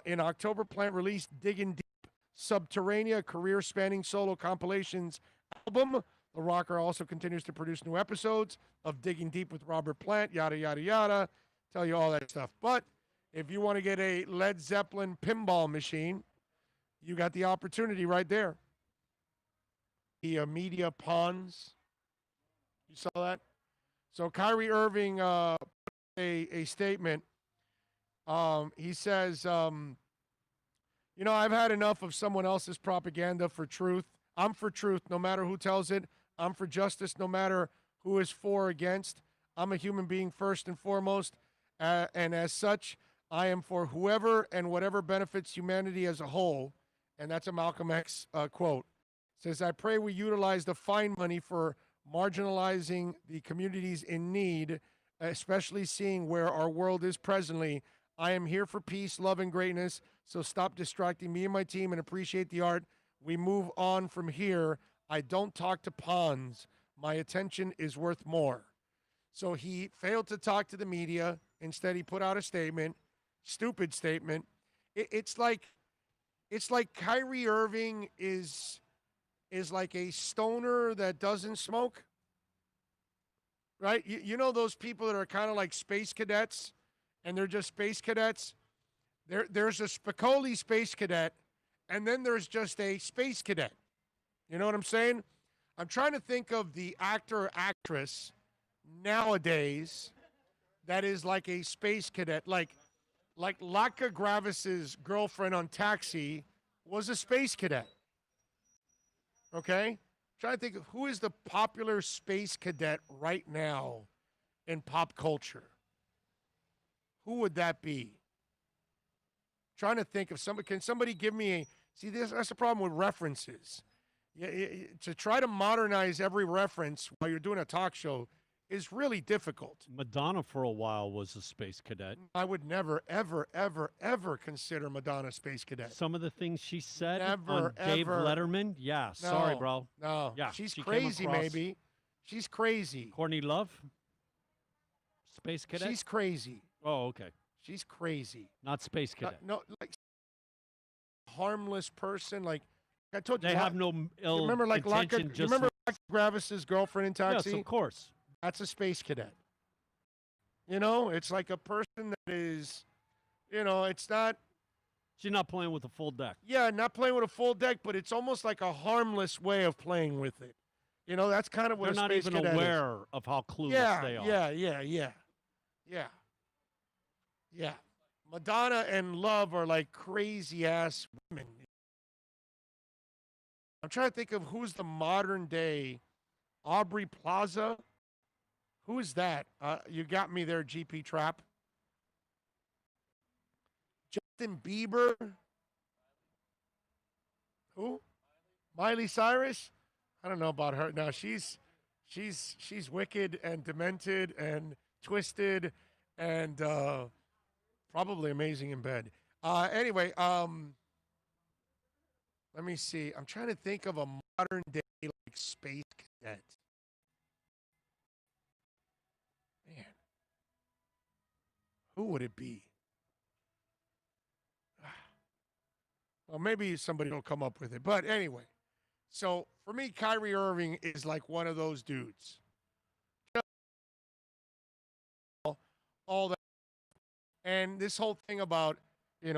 In October, Plant released Diggin' Deep Subterranea, career-spanning solo compilations album. The rocker also continues to produce new episodes of Digging Deep with Robert Plant, yada, yada, yada. Tell you all that stuff. But if you want to get a Led Zeppelin pinball machine, you got the opportunity right there. The media pawns. You saw that? So Kyrie Irving put a statement. He says, I've had enough of someone else's propaganda for truth. I'm for truth no matter who tells it. I'm for justice no matter who is for or against. I'm a human being first and foremost. And as such, I am for whoever and whatever benefits humanity as a whole. And that's a Malcolm X quote. Says, I pray we utilize the fine money for marginalizing the communities in need, especially seeing where our world is presently. I am here for peace, love, and greatness. So stop distracting me and my team and appreciate the art. We move on from here. I don't talk to pawns. My attention is worth more. So he failed to talk to the media. Instead, he put out a statement, stupid statement. It's like Kyrie Irving is like a stoner that doesn't smoke, right? You know those people that are kind of like space cadets, and they're just space cadets? There's a Spicoli space cadet, and then there's just a space cadet. You know what I'm saying? I'm trying to think of the actor or actress nowadays that is like a space cadet. Like Latka Gravis's girlfriend on Taxi was a space cadet. Okay? I'm trying to think of who is the popular space cadet right now in pop culture. Who would that be? Trying to think of somebody. Can somebody give me a... See, that's the problem with references. To try to modernize every reference while you're doing a talk show is really difficult. Madonna for a while was a space cadet. I would never, ever, ever, ever consider Madonna space cadet. Some of the things she said Never, on Dave ever. Letterman, yeah, sorry, bro. No, Yeah, she's she came crazy, across- maybe. She's crazy. Courtney Love, space cadet. She's crazy. Oh, okay. She's crazy. Not space cadet. No, like harmless person. Like I told you, They have no ill remember, like intention. you remember Gravis's girlfriend in yes, Taxi? of course. That's a space cadet. You know, it's like a person that is, it's not. She's not playing with a full deck. Yeah, not playing with a full deck, but it's almost like a harmless way of playing with it. That's kind of what They're a not space even cadet aware is. of how clueless they are. Yeah. Madonna and Love are like crazy ass women. I'm trying to think of who's the modern day Aubrey Plaza. Who is that? You got me there, GP Trap. Justin Bieber. Who? Miley Cyrus? I don't know about her. No, she's wicked and demented and twisted and probably amazing in bed. Anyway, let me see. I'm trying to think of a modern day like space cadet. Man, who would it be? Well, maybe somebody will come up with it. But anyway, so for me, Kyrie Irving is like one of those dudes. All that. And this whole thing about, that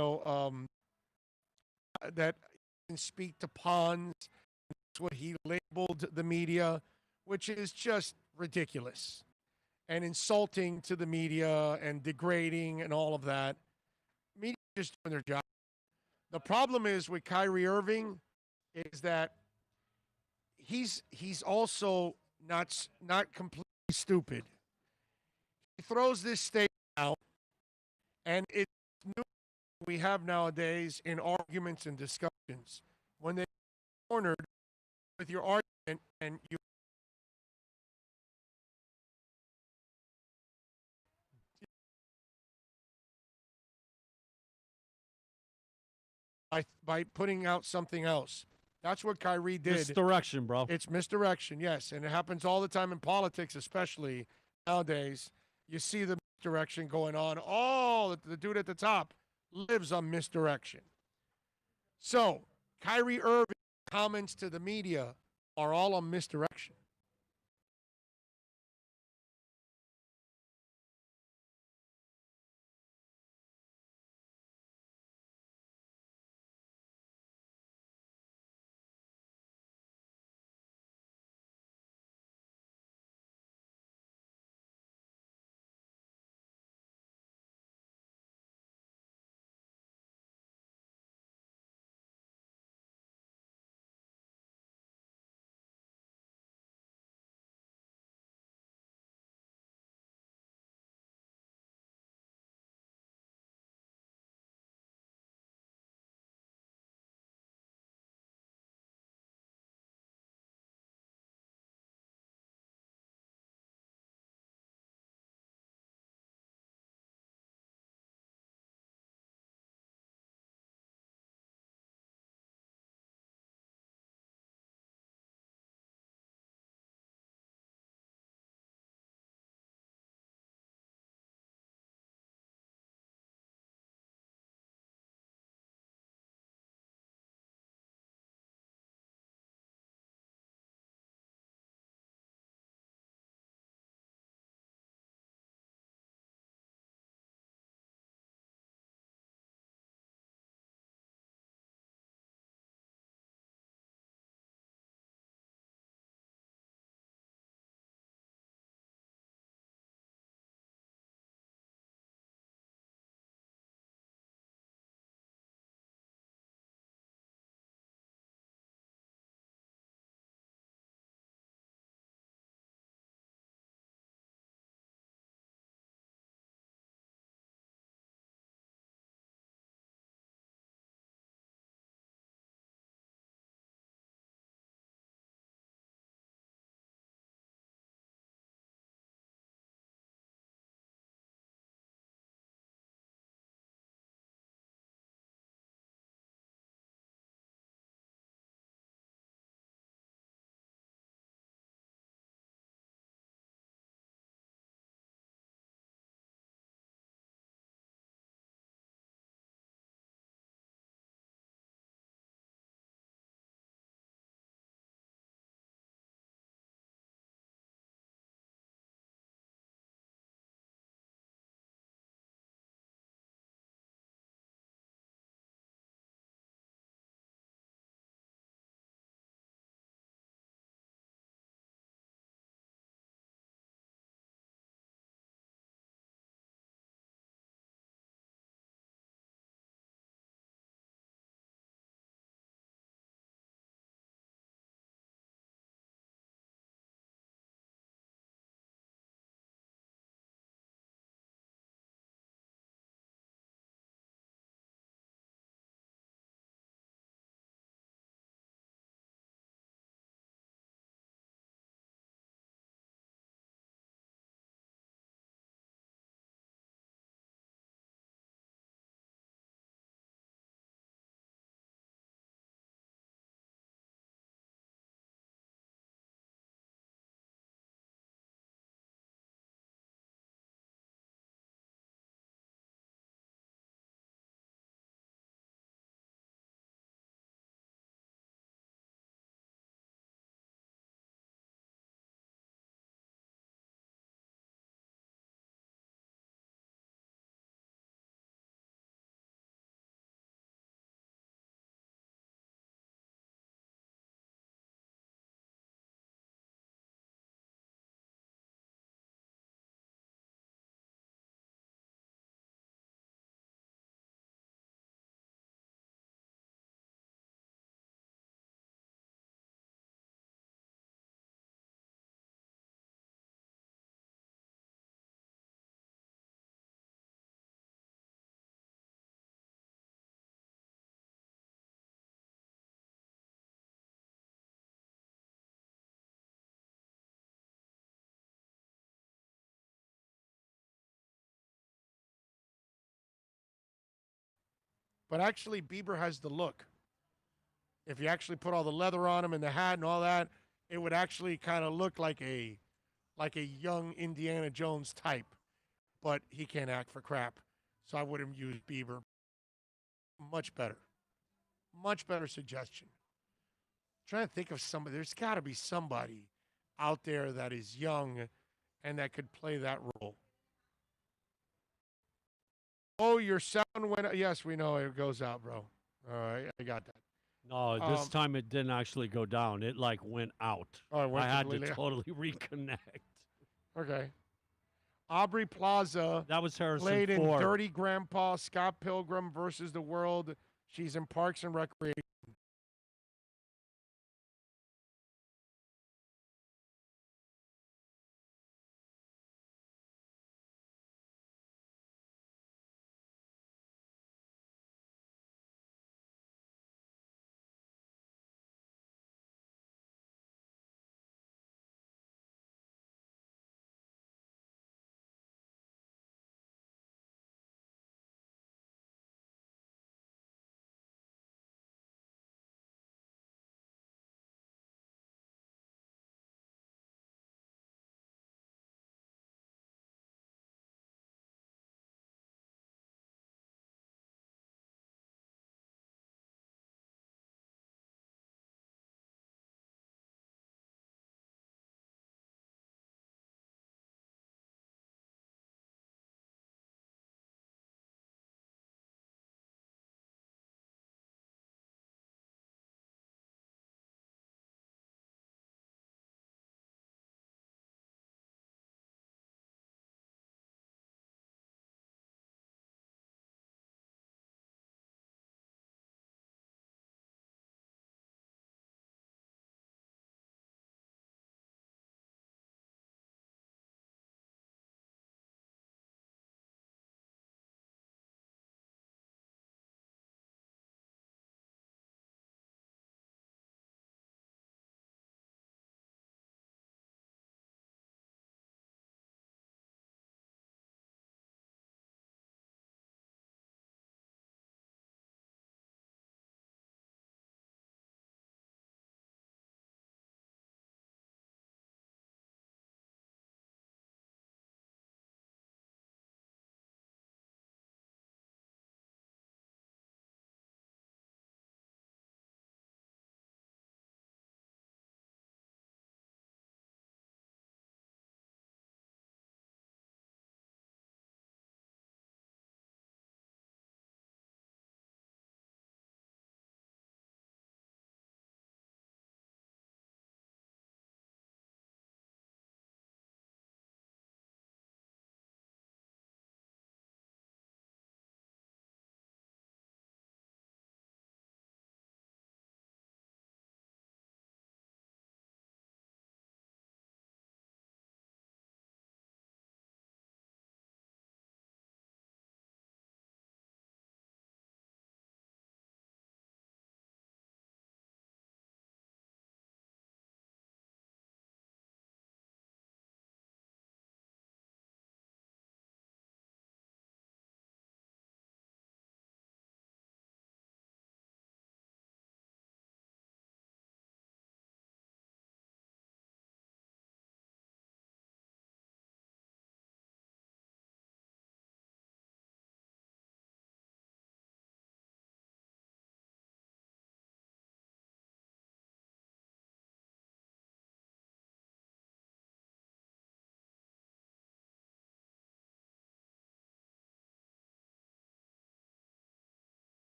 he can speak to pawns, that's what he labeled the media, which is just ridiculous and insulting to the media and degrading and all of that. Media just doing their job. The problem is with Kyrie Irving is that he's also not completely stupid. He throws this statement out, and it's new we have nowadays in arguments and discussions. When they're cornered with your argument and you by putting out something else. That's what Kyrie did. Misdirection, bro. It's misdirection, yes. And it happens all the time in politics, especially nowadays. You see the misdirection going on. Oh, the dude at the top lives on misdirection. So, Kyrie Irving's comments to the media are all on misdirection. But actually, Bieber has the look. If you actually put all the leather on him and the hat and all that, it would actually kind of look like a young Indiana Jones type. But he can't act for crap, so I wouldn't use Bieber. Much better suggestion. Trying to think of somebody. There's got to be somebody out there that is young and that could play that role. Oh, your sound went. Yes, we know it goes out, bro. All right, I got that. No, this time it didn't actually go down. It like went out. Oh, it went I had to completely out. totally reconnect. Okay. Aubrey Plaza That was Harrison played in Ford. Dirty Grandpa, Scott Pilgrim versus the World. She's in Parks and Recreation.